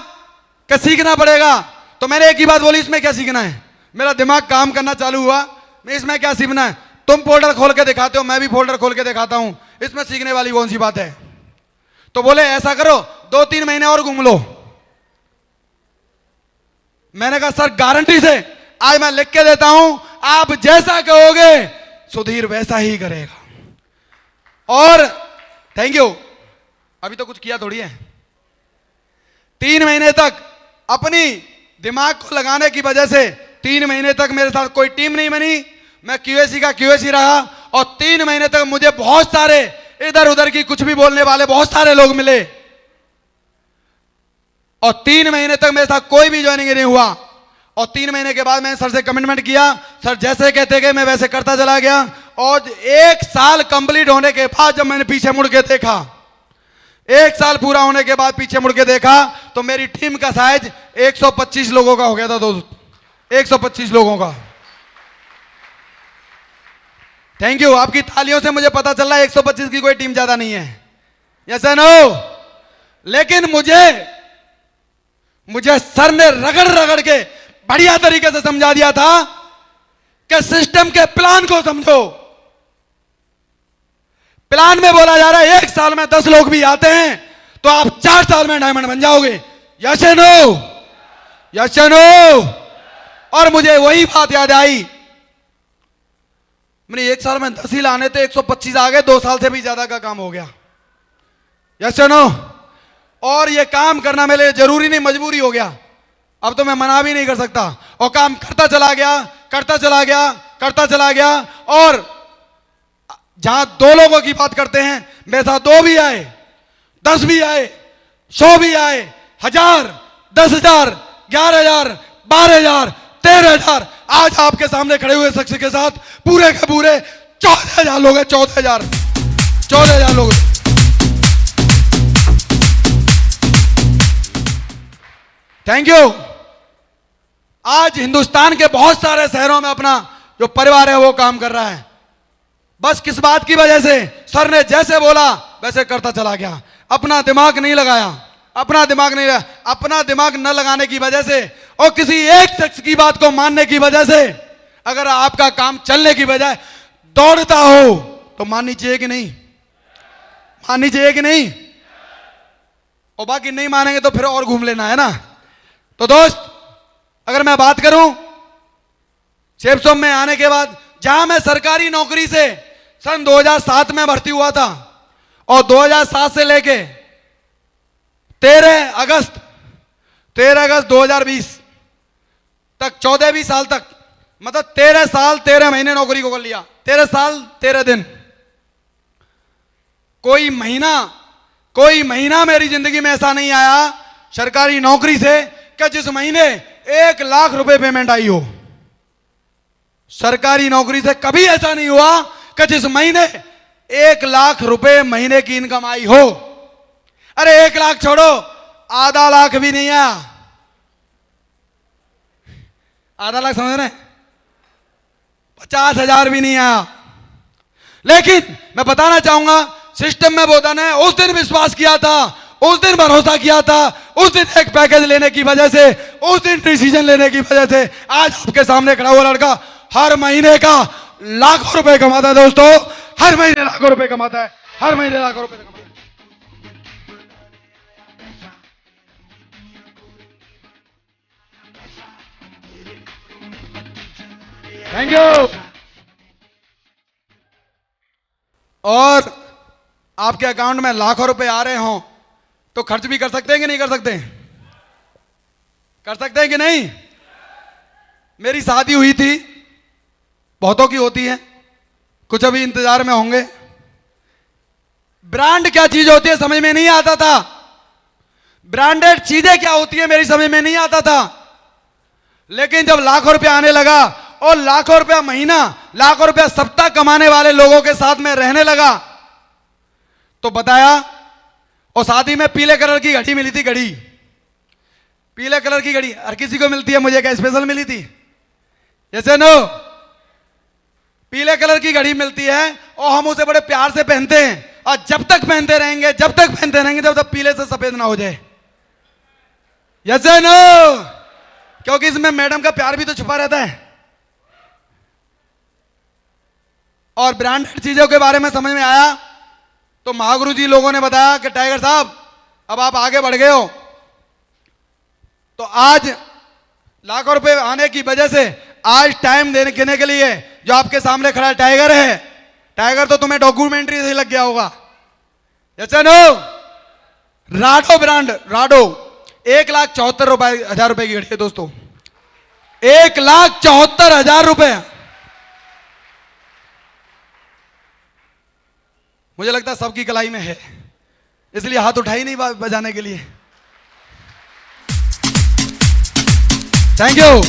Speaker 1: कि सीखना पड़ेगा। तो मैंने एक ही बात बोली, इसमें क्या सीखना है? मेरा दिमाग काम करना चालू हुआ, मैं इसमें क्या सीखना है? तुम फोल्डर खोल के दिखाते हो, मैं भी फोल्डर खोल के दिखाता हूं, इसमें सीखने वाली कौन सी बात है? तो बोले ऐसा करो 2-3 महीने और घूम लो। मैंने कहा सर गारंटी से आज मैं लिख के देता हूं, आप जैसा कहोगे सुधीर वैसा ही करेगा। और थैंक यू, अभी तो कुछ किया थोड़ी है। 3 महीने तक अपनी दिमाग को लगाने की वजह से 3 महीने तक मेरे साथ कोई टीम नहीं बनी, मैं क्यूएसी का क्यूएसी रहा। और 3 महीने तक मुझे बहुत सारे इधर उधर की कुछ भी बोलने वाले बहुत सारे लोग मिले, और 3 महीने तक मेरे साथ कोई भी ज्वाइनिंग नहीं हुआ। और 3 महीने के बाद मैंने सर से कमिटमेंट किया, सर जैसे कहते गए मैं वैसे करता चला गया। और 1 साल कंप्लीट होने के बाद जब मैंने पीछे मुड़ के देखा, 1 साल पूरा होने के बाद पीछे मुड़ के देखा, तो मेरी टीम का साइज 125 लोगों का हो गया था दोस्त, 125 लोगों का। थैंक यू, आपकी तालियों से मुझे पता चल रहा है 125 की कोई टीम ज्यादा नहीं है, यस एंड नो। लेकिन मुझे सर ने रगड़ रगड़ के बढ़िया तरीके से समझा दिया था कि सिस्टम के प्लान को समझो। प्लान में बोला जा रहा है 1 साल में 10 लोग भी आते हैं तो आप 4 साल में डायमंड बन जाओगे, yes and no, yes and no. और मुझे वही बात याद आई, मैंने 1 साल में 10 ही लाने थे, 125 आ गए, 2 साल से भी ज्यादा का काम हो गया, यस एंड नो। और ये काम करना मेरे लिए जरूरी नहीं, मजबूरी हो गया, अब तो मैं मना भी नहीं कर सकता। और काम करता चला गया, करता चला गया, करता चला गया। और जहां 2 लोगों की बात करते हैं, मेरे साथ 2 भी आए, 10 भी आए, 100 भी आए, 1000, 10,000, 11,000, 12,000, 13,000। आज आपके सामने खड़े हुए शख्स के साथ पूरे के पूरे 14,000 लोग हैं, 14,000 लोग। Thank you. आज हिंदुस्तान के बहुत सारे शहरों में अपना जो परिवार है वो काम कर रहा है, बस किस बात की वजह से, सर ने जैसे बोला वैसे करता चला गया, अपना दिमाग नहीं लगाया, अपना दिमाग न लगाने की वजह से और किसी एक शख्स की बात को मानने की वजह से अगर आपका काम चलने की बजाय दौड़ता हो तो माननी चाहिए कि नहीं, माननी चाहिए कि नहीं। और बाकी नहीं मानेंगे तो फिर और घूम लेना है ना। तो दोस्त, अगर मैं बात करूं शेपसोम में आने के बाद, जहां मैं सरकारी नौकरी से सन 2007 में भर्ती हुआ था और 2007 से लेके 13 अगस्त 2020 तक 14 साल तक, मतलब 13 साल 13 महीने नौकरी को कर लिया, 13 साल 13 दिन। कोई महीना मेरी जिंदगी में ऐसा नहीं आया सरकारी नौकरी से कि जिस महीने 1 लाख रुपए पेमेंट आई हो। सरकारी नौकरी से कभी ऐसा नहीं हुआ कि जिस महीने 1 लाख रुपए महीने की इनकम आई हो। अरे 1 लाख छोड़ो, आधा लाख भी नहीं आया। आधा लाख समझ रहे, 50,000 भी नहीं आया। लेकिन मैं बताना चाहूंगा, सिस्टम में बोधा ने उस दिन विश्वास किया था, उस दिन भरोसा किया था, उस दिन एक पैकेज लेने की वजह से, उस दिन डिसीजन लेने की वजह से आज आपके सामने खड़ा हुआ लड़का हर महीने का लाखों रुपए कमाता है। दोस्तों, हर महीने लाखों रुपए कमाता है, हर महीने लाखों रुपए कमाता है। Thank you. और आपके अकाउंट में लाखों रुपए आ रहे हों तो खर्च भी कर सकते हैं कि नहीं कर सकते? कर सकते हैं कि नहीं? मेरी शादी हुई थी, बहुतों की होती है, कुछ अभी इंतजार में होंगे। ब्रांड क्या चीज होती है समझ में नहीं आता था, ब्रांडेड चीजें क्या होती है मेरी समझ में नहीं आता था। लेकिन जब लाखों रुपया आने लगा और लाखों रुपया महीना, लाखों रुपया सप्ताह कमाने वाले लोगों के साथ में रहने लगा तो बताया। और शादी में पीले कलर की घड़ी मिली थी, घड़ी, पीले कलर की घड़ी हर किसी को मिलती है, मुझे क्या स्पेशल मिली थी? जैसे नो, पीले कलर की घड़ी मिलती है और हम उसे बड़े प्यार से पहनते हैं और जब तक पहनते रहेंगे जब तक पीले से सफेद ना हो जाए। यस नो, क्योंकि इसमें मैडम का प्यार भी तो छुपा रहता है। और ब्रांडेड चीजों के बारे में समझ में आया तो महागुरु जी लोगों ने बताया कि टाइगर साहब अब आप आगे बढ़ गए हो, तो आज लाखों रुपए आने की वजह से आज टाइम देने के लिए जो आपके सामने खड़ा टाइगर है, टाइगर तो तुम्हें डॉक्यूमेंट्री से ही लग गया होगा। Yes no? Rado brand, Rado 1,74,000 रुपए की घड़ी है दोस्तों, 1,74,000 रुपए। मुझे लगता है सबकी कलाई में है, इसलिए हाथ उठाई नहीं बजाने के लिए। Thank you.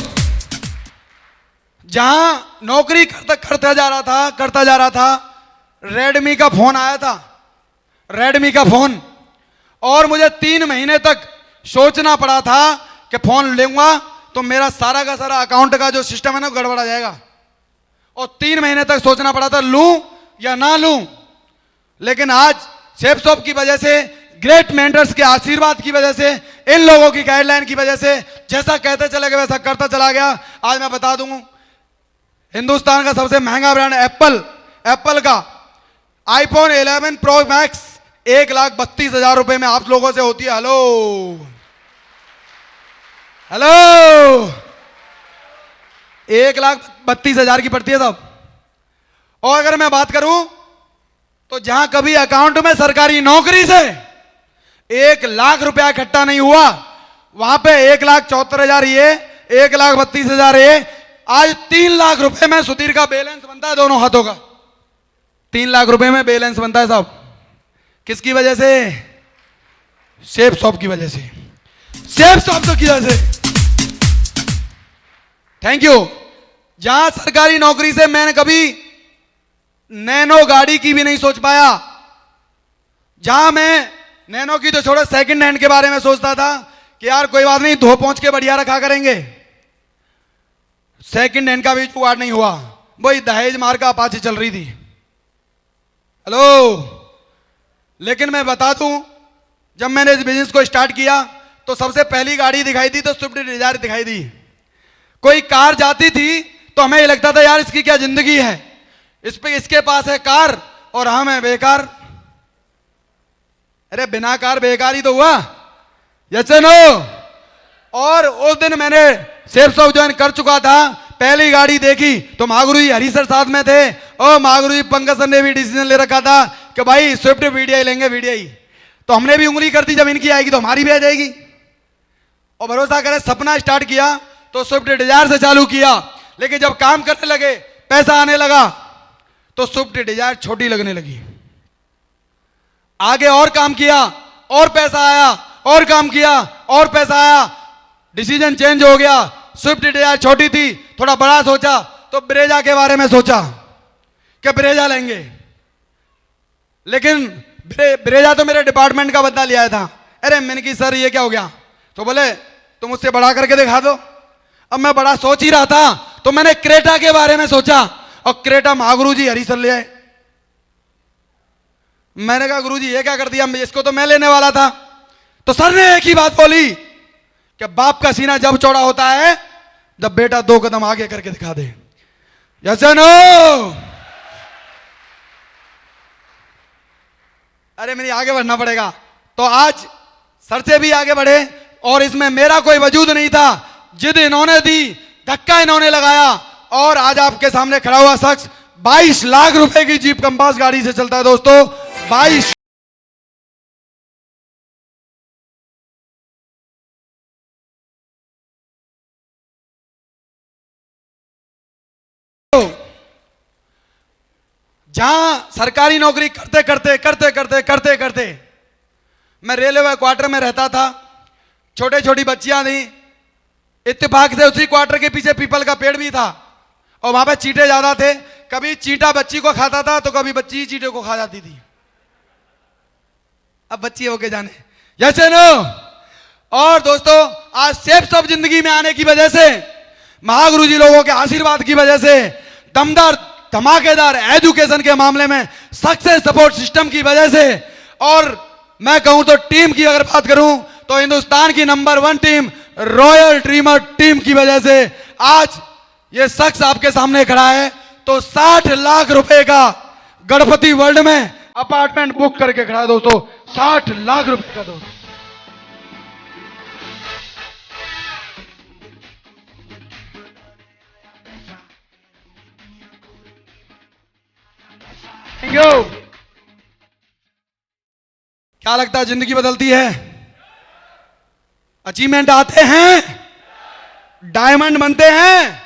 Speaker 1: जहां नौकरी करता जा रहा था, रेडमी का फोन आया था, रेडमी का फोन, और मुझे 3 महीने तक सोचना पड़ा था कि फोन लूंगा तो मेरा सारा का सारा अकाउंट का जो सिस्टम है ना गड़बड़ा जाएगा, और 3 महीने तक सोचना पड़ा था लूं या ना लूं। लेकिन आज सेफ शॉप की वजह से, ग्रेट मेंटर्स के आशीर्वाद की वजह से, इन लोगों की गाइडलाइन की वजह से, जैसा कहते चले गए वैसा करता चला गया। आज मैं बता दूं, हिंदुस्तान का सबसे महंगा ब्रांड एप्पल का आईफोन 11 प्रो मैक्स 1,32,000 रुपए में आप लोगों से होती है। हेलो हेलो, 1,32,000 की पड़ती है साहब। और अगर मैं बात करूं तो जहां कभी अकाउंट में सरकारी नौकरी से 1,00,000 रुपया इकट्ठा नहीं हुआ, वहां पे 1,74,000 ये, 1,32,000 ये, आज 3,00,000 रुपए में सुधीर का बैलेंस बनता है दोनों हाथों का। 3,00,000 रुपए में बैलेंस बनता है साहब। किसकी वजह से? सेफ शॉप की वजह से, सेफ शॉप की वजह से। Thank you. जहां सरकारी नौकरी से मैंने कभी नैनो गाड़ी की भी नहीं सोच पाया, जहां मैं नैनो की तो छोड़ो सेकंड हैंड के बारे में सोचता था कि यार कोई बात नहीं, धो पहुंच के बढ़िया रखा करेंगे, सेकंड हैंड का भी जुगाड़ नहीं हुआ। वही दहेज मार का अपाची चल रही थी। हेलो, लेकिन मैं बता दूं, जब मैंने इस बिजनेस को स्टार्ट किया तो सबसे पहली गाड़ी दिखाई दी तो स्विफ्ट डिजायर दिखाई दी। कोई कार जाती थी तो हमें ये लगता था यार इसकी क्या जिंदगी है, इसके पास है कार और हम है बेकार। अरे बिना कार बेकार ही तो हुआ। Yes no? और उस दिन मैंने सेफ शॉप ज्वाइन कर चुका था, पहली गाड़ी देखी तो महागुरु जी हरी सर साथ में थे, और महागुरु जी पंकज सर ने भी डिसीजन ले रखा था कि भाई स्विफ्ट वीडीआई लेंगे, वीडीआई। तो हमने भी उंगली कर दी, जब इनकी आएगी तो हमारी भी आ जाएगी। और भरोसा करें, सपना स्टार्ट किया तो स्विफ्ट डिजायर से चालू किया, लेकिन जब काम करने लगे, पैसा आने लगा, तो स्विफ्ट डिजायर छोटी लगने लगी। आगे और काम किया और पैसा आया, और काम किया और पैसा आया, डिसीजन चेंज हो गया। स्विफ्ट डिजायर छोटी थी, थोड़ा बड़ा सोचा तो ब्रेजा के बारे में सोचा कि ब्रेजा लेंगे। लेकिन ब्रेजा तो मेरे डिपार्टमेंट का बंदा ले आया था। अरे मैंने की सर ये क्या हो गया? तो बोले तुम उससे बड़ा करके दिखा दो। अब मैं बड़ा सोच ही रहा था तो मैंने क्रेटा के बारे में सोचा, और क्रेटा महागुरु जी हरी सर ले आए। मैंने कहा गुरु जी ये क्या कर दिया, इसको तो मैं लेने वाला था। तो सर ने एक ही बात बोली कि बाप का सीना जब चौड़ा होता है जब बेटा 2 कदम आगे करके दिखा दे। Yes no? अरे मेरी आगे बढ़ना पड़ेगा। तो आज सर से भी आगे बढ़े, और इसमें मेरा कोई वजूद नहीं था, जिद इन्होंने दी, धक्का इन्होंने लगाया, और आज आपके सामने खड़ा हुआ शख्स 22 लाख रुपए की जीप कंपास गाड़ी से चलता है दोस्तों। 22 जहां सरकारी नौकरी करते करते मैं रेलवे क्वार्टर में रहता था। छोटे छोटी बच्चियां थी, इत्तेफाक से उसी क्वार्टर के पीछे पीपल का पेड़ भी था, और वहां पे चींटे ज्यादा थे। कभी चींटा बच्ची को खाता था तो कभी बच्ची चींटे को खा जाती थी। अब बच्ची होके जाने। Yes no? और दोस्तों, आज सेफ शॉप जिंदगी में आने की वजह से, महागुरु जी लोगों के आशीर्वाद की वजह से, दमदार धमाकेदार एजुकेशन के मामले में सक्सेस सपोर्ट सिस्टम की वजह से, और मैं कहूं तो टीम की अगर बात करूं तो हिंदुस्तान की number 1 team royal dreamer team की वजह से आज ये शख्स आपके सामने खड़ा है। तो 60 लाख रुपए का गणपति वर्ल्ड में अपार्टमेंट बुक करके खड़ा है दोस्तों। 60 लाख रुपए का दोस्तों। Thank you. क्या लगता है जिंदगी बदलती है? अचीवमेंट आते हैं, डायमंड बनते हैं,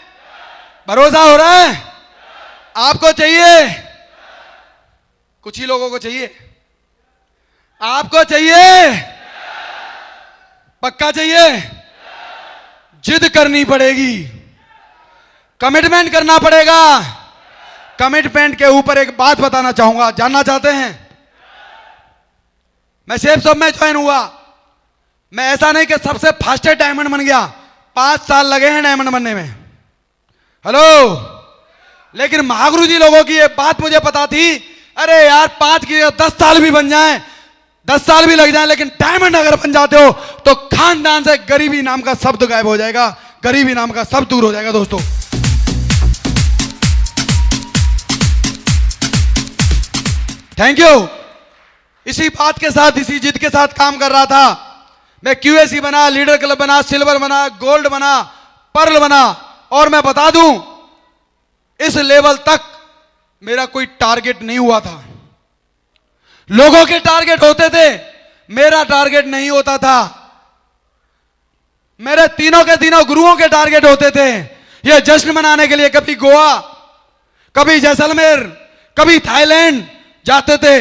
Speaker 1: भरोसा हो रहा है? आपको चाहिए? कुछ ही लोगों को चाहिए। आपको चाहिए? पक्का चाहिए? जिद करनी पड़ेगी, कमिटमेंट करना पड़ेगा। कमिटमेंट के ऊपर एक बात बताना चाहूंगा, जानना चाहते हैं? मैं सेफ सब में ज्वाइन हुआ। मैं ऐसा नहीं कि सबसे फास्टेस्ट डायमंड बन गया, 5 साल लगे हैं डायमंड बनने में। हेलो, लेकिन महागुरु जी लोगों की ये बात मुझे पता थी, अरे यार 5 की 10 साल भी बन जाएं, 10 साल भी लग जाए, लेकिन डायमंड अगर बन जाते हो तो खानदान से गरीबी नाम का शब्द गायब हो जाएगा, गरीबी नाम का शब्द दूर हो जाएगा। दोस्तों थैंक यू। इसी बात के साथ, इसी जिद के साथ काम कर रहा था। मैं क्यूएसी बना, लीडर क्लब बना, सिल्वर बना, गोल्ड बना, पर्ल बना, और मैं बता दूं इस लेवल तक मेरा कोई टारगेट नहीं हुआ था। लोगों के टारगेट होते थे, मेरा टारगेट नहीं होता था। मेरे तीनों के तीनों गुरुओं के टारगेट होते थे। ये जश्न मनाने के लिए कभी गोवा, कभी जैसलमेर, कभी थाईलैंड जाते थे,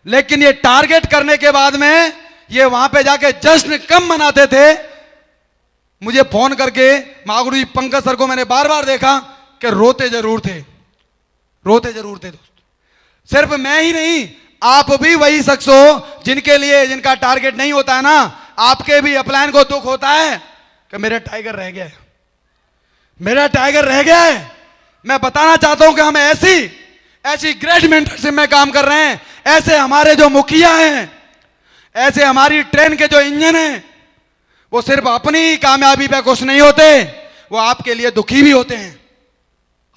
Speaker 1: लेकिन ये टारगेट करने के बाद में ये वहां पे जाके जश्न कम मनाते थे। मुझे फोन करके महागुरु जी पंकज सर को मैंने बार बार देखा कि रोते जरूर थे, रोते जरूर थे। दोस्त सिर्फ मैं ही नहीं, आप भी वही शख्स हो जिनके लिए, जिनका टारगेट नहीं होता है ना, आपके भी अपलाइन को दुख होता है कि मेरा टाइगर रह गया है, मेरा टाइगर रह गया है। मैं बताना चाहता हूं कि हम ऐसी ग्रेट मेंटरशिप में काम कर रहे हैं। ऐसे हमारे जो मुखिया हैं, ऐसे हमारी ट्रेन के जो इंजन हैं, वो सिर्फ अपनी कामयाबी पे खुश नहीं होते, वो आपके लिए दुखी भी होते हैं,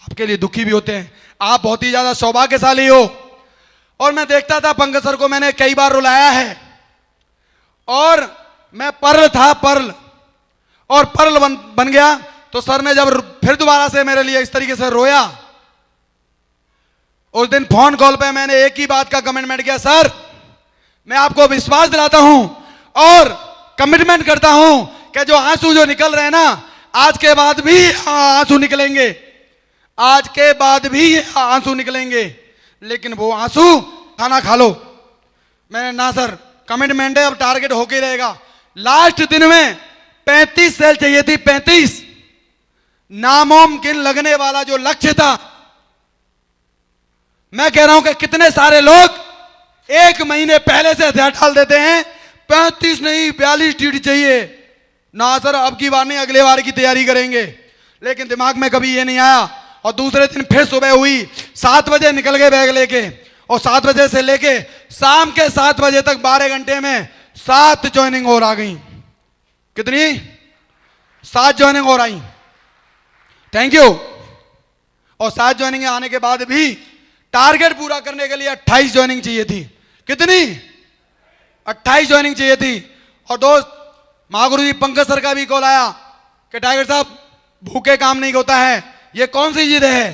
Speaker 1: आपके लिए दुखी भी होते हैं। आप बहुत ही ज्यादा सौभाग्यशाली हो। और मैं देखता था पंकज सर को मैंने कई बार रुलाया है, और मैं पर्ल था, पर्ल, और पर्ल बन गया। तो सर ने जब फिर दोबारा से मेरे लिए इस तरीके से रोया, उस दिन फोन कॉल पे मैंने एक ही बात का कमिटमेंट किया, सर मैं आपको विश्वास दिलाता हूं और कमिटमेंट करता हूं कि जो आंसू जो निकल रहे हैं ना, आज के बाद भी आंसू निकलेंगे, आज के बाद भी आंसू निकलेंगे, लेकिन वो आंसू खाना खा लो। मैंने ना सर, कमिटमेंट है, अब टारगेट होके ही रहेगा। लास्ट दिन में 35 सेल चाहिए थी, 35। नामुमकिन लगने वाला जो लक्ष्य था, मैं कह रहा हूं कि कितने सारे लोग 1 महीने पहले से हथियार डाल देते हैं। 35 नहीं, 42 ड्यूटी चाहिए। ना सर, अब की बार नहीं, अगले बार की तैयारी करेंगे। लेकिन दिमाग में कभी ये नहीं आया। और दूसरे दिन फिर सुबह हुई, 7 बजे निकल गए बैग लेके, और 7 बजे से लेके शाम के 7 बजे तक 12 घंटे में 7 ज्वाइनिंग और आ गई। कितनी? 7 ज्वाइनिंग और आई। Thank you. और 7 ज्वाइनिंग आने के बाद भी टारगेट पूरा करने के लिए 28 ज्वाइनिंग चाहिए थी। कितनी? 28 ज्वाइनिंग चाहिए थी। और दोस्त महागुरु जी पंकज सर का भी कॉल आया कि टाइगर साहब भूखे काम नहीं होता है, ये कौन सी जिद है,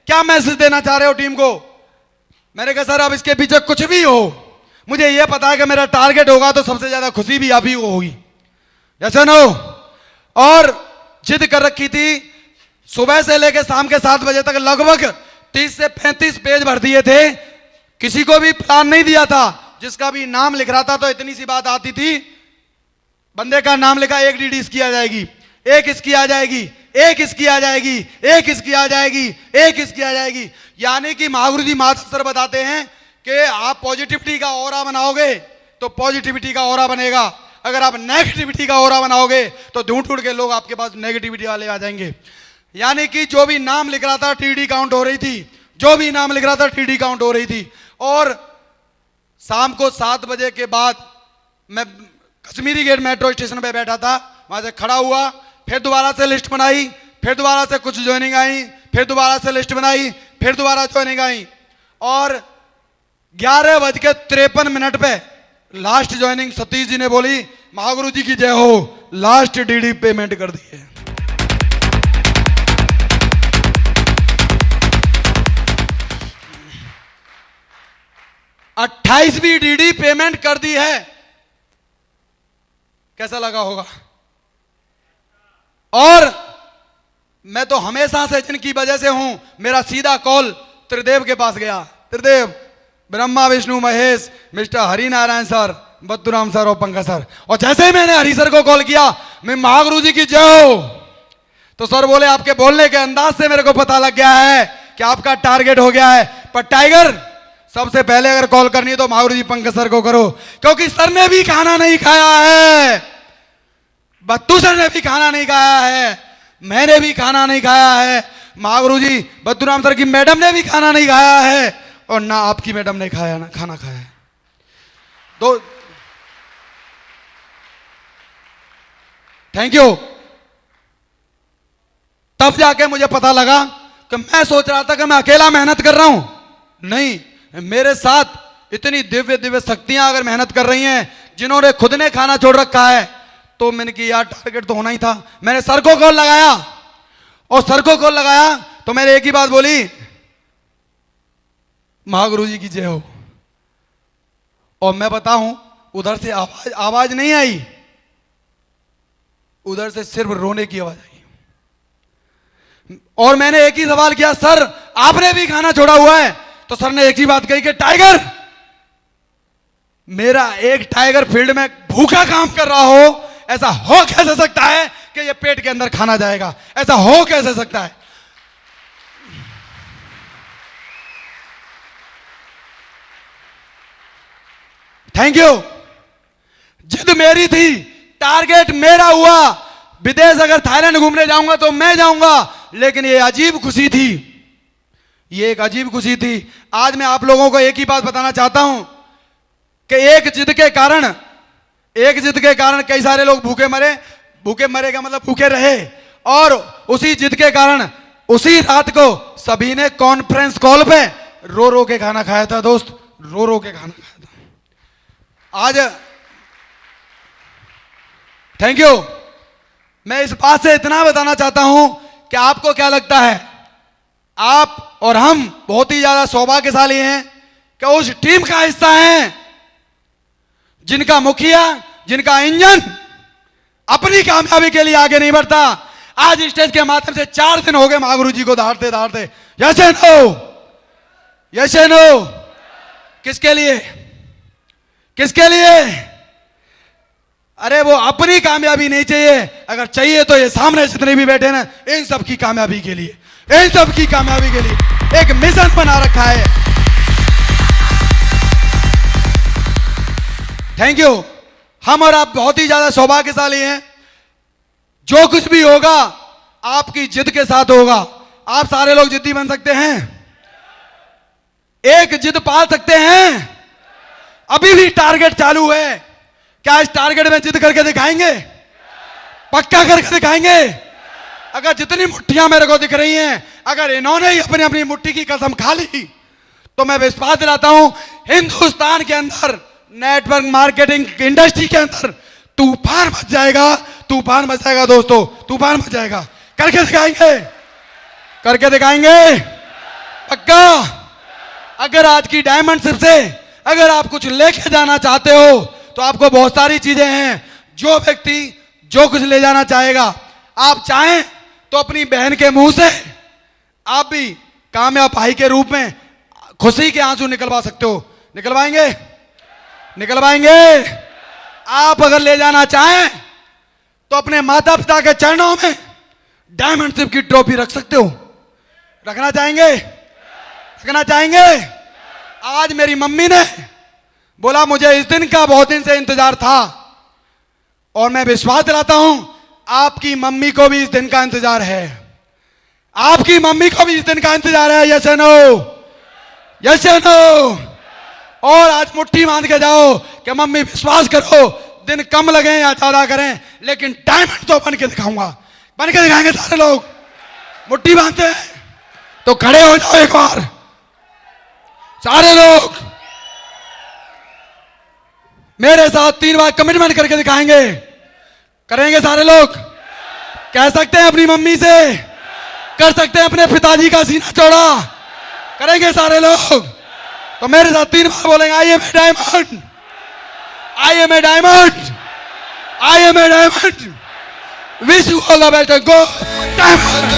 Speaker 1: क्या मैसेज देना चाह रहे हो टीम को? मैंने कहा सर अब इसके पीछे कुछ भी हो, मुझे ये पता है कि मेरा टारगेट होगा तो सबसे ज्यादा खुशी भी आप ही को होगी। ऐसा ना हो। और जिद कर रखी थी, सुबह से लेकर शाम के 7 बजे तक लगभग 30 से 35 पेज भर दिए थे। किसी को भी प्लान नहीं दिया था, जिसका भी नाम लिख रहा था तो इतनी सी बात आती थी, बंदे का नाम लिखा, 1 डीडी इसकी आ जाएगी, 1 इसकी आ जाएगी, 1 इसकी आ जाएगी, 1 इसकी आ जाएगी, 1 इसकी आ जाएगी। यानी कि महागुरु जी माधव सर बताते हैं कि आप पॉजिटिविटी का ऑरा बनाओगे तो पॉजिटिविटी का ऑरा बनेगा, अगर आप नेगेटिविटी का ऑरा बनाओगे तो ढूंढ ढूंढ के लोग आपके पास नेगेटिविटी वाले आ जाएंगे। यानी कि जो भी नाम लिख रहा था टीडी काउंट हो रही थी, जो भी नाम लिख रहा था टीडी काउंट हो रही थी। और शाम को 7 बजे के बाद मैं कश्मीरी गेट मेट्रो स्टेशन पे बैठा था, वहां से खड़ा हुआ, फिर दोबारा से लिस्ट बनाई, फिर दोबारा से कुछ ज्वाइनिंग आई, फिर दोबारा से लिस्ट बनाई, फिर दोबारा ज्वाइनिंग आई, और 11:53 पे लास्ट ज्वाइनिंग सतीश जी ने बोली, महागुरु जी की जय हो, लास्ट डीडी पेमेंट कर दी है। 28वीं डीडी पेमेंट कर दी है। कैसा लगा होगा? और मैं तो हमेशा से जिनकी वजह से हूं, मेरा सीधा कॉल त्रिदेव के पास गया। Tridev, Brahma Vishnu Mahesh, mister Harinarayan sir, Battooram sir और पंकज सर। और जैसे ही मैंने हरि सर को कॉल किया, मैं महागुरु जी की जय हो, तो सर बोले आपके बोलने के अंदाज से मेरे को पता लग गया है कि आपका टारगेट हो गया है। पर टाइगर, सबसे पहले अगर कॉल करनी है तो महागुरु जी पंकज सर को करो, क्योंकि सर ने भी खाना नहीं खाया है, बत्तू सर ने भी खाना नहीं खाया है, मैंने भी खाना नहीं खाया है, महागुरु जी बत्तूराम सर की मैडम ने भी खाना नहीं खाया है, और ना आपकी मैडम ने खाया ना खाना खाया है। तो थैंक यू। तब जाके मुझे पता लगा कि मैं सोच रहा था कि मैं अकेला मेहनत कर रहा हूं, नहीं, मेरे साथ इतनी दिव्य दिव्य शक्तियां अगर मेहनत कर रही हैं, जिन्होंने खुद ने खाना छोड़ रखा है, तो मैंने कि यार टारगेट तो होना ही था। मैंने सर को कॉल लगाया, और सर को कॉल लगाया तो मैंने एक ही बात बोली, महागुरु जी की जय हो। और मैं बताऊं, उधर से आवाज नहीं आई, उधर से सिर्फ रोने की आवाज आई। और मैंने एक ही सवाल किया, सर आपने भी खाना छोड़ा हुआ है? तो सर ने एक ही बात कही कि टाइगर, मेरा एक टाइगर फील्ड में भूखा काम कर रहा हो, ऐसा हो कैसे सकता है कि ये पेट के अंदर खाना जाएगा? ऐसा हो कैसे सकता है? Thank you. जिद मेरी थी, टारगेट मेरा हुआ। विदेश अगर थाईलैंड घूमने जाऊंगा तो मैं जाऊंगा, लेकिन ये अजीब खुशी थी, ये एक अजीब खुशी थी। आज मैं आप लोगों को एक ही बात बताना चाहता हूं कि एक जिद के कारण कई सारे लोग भूखे मरे का मतलब भूखे रहे, और उसी जिद के कारण उसी रात को सभी ने कॉन्फ्रेंस कॉल पे रो रो के खाना खाया था। दोस्त, रो रो के खाना खाया था। आज थैंक यू। मैं इस बात से इतना बताना चाहता हूं कि आपको क्या लगता है, आप और हम बहुत ही ज्यादा सौभाग्यशाली हैं कि उस टीम का हिस्सा हैं जिनका मुखिया, जिनका इंजन अपनी कामयाबी के लिए आगे नहीं बढ़ता। आज स्टेज के माध्यम से 4 दिन हो गए महागुरु जी को दहाड़ते दहाड़ते। Yes and no, yes and no. किसके लिए? किसके लिए? अरे वो अपनी कामयाबी नहीं चाहिए, अगर चाहिए तो ये सामने जितने भी बैठे ना, इन सब की कामयाबी के लिए, इन सब की कामयाबी के लिए एक मिशन बना रखा है। Thank you. हम और आप बहुत ही ज्यादा सौभाग्यशाली हैं। जो कुछ भी होगा आपकी जिद के साथ होगा। आप सारे लोग जिद्दी बन सकते हैं, एक जिद पाल सकते हैं। अभी भी टारगेट चालू है, क्या इस टारगेट में जिद करके दिखाएंगे? पक्का करके दिखाएंगे। अगर जितनी मुट्ठियां मेरे को दिख रही हैं, अगर इन्होंने ही अपनी अपनी मुट्ठी की कसम खा ली, तो मैं विश्वास दिलाता हूं हिंदुस्तान के अंदर नेटवर्क मार्केटिंग इंडस्ट्री के अंदर तूफान मच जाएगा, तूफान मच जाएगा दोस्तों, तूफान मच जाएगा। करके दिखाएंगे, करके दिखाएंगे, पक्का। अगर आज की डायमंड शिप से अगर आप कुछ लेके जाना चाहते हो तो आपको बहुत सारी चीजें हैं। जो व्यक्ति जो कुछ ले जाना चाहेगा, आप चाहें तो अपनी बहन के मुंह से आप भी कामयाब भाई के रूप में खुशी के आंसू निकलवा सकते हो। निकलवाएंगे, निकलवाएंगे। आप अगर ले जाना चाहें तो अपने माता पिता के चरणों में डायमंड शिप की ट्रॉफी रख सकते हो। रखना चाहेंगे? रखना चाहेंगे? आज मेरी मम्मी ने बोला मुझे इस दिन का बहुत दिन से इंतजार था, और मैं विश्वास दिलाता हूं आपकी मम्मी को भी इस दिन का इंतजार है। आपकी मम्मी को भी इस दिन का इंतजार है। यस या नो? यस या नो? और आज मुट्ठी बांध के जाओ कि मम्मी विश्वास करो, दिन कम लगे या ज्यादा करें, लेकिन डायमंड तो बन के दिखाऊंगा। बन के दिखाएंगे सारे लोग। मुट्ठी बांधते हैं तो खड़े हो जाओ एक बार सारे लोग। मेरे साथ 3 बार कमिटमेंट करके दिखाएंगे। करेंगे सारे लोग? कह सकते हैं अपनी मम्मी से, कर सकते हैं अपने पिताजी का सीना चौड़ा। करेंगे सारे लोग? तो मेरे साथ 3 बार बोलेंगे, I am a diamond, I am a diamond, I am a diamond. Wish you all the best, go diamond.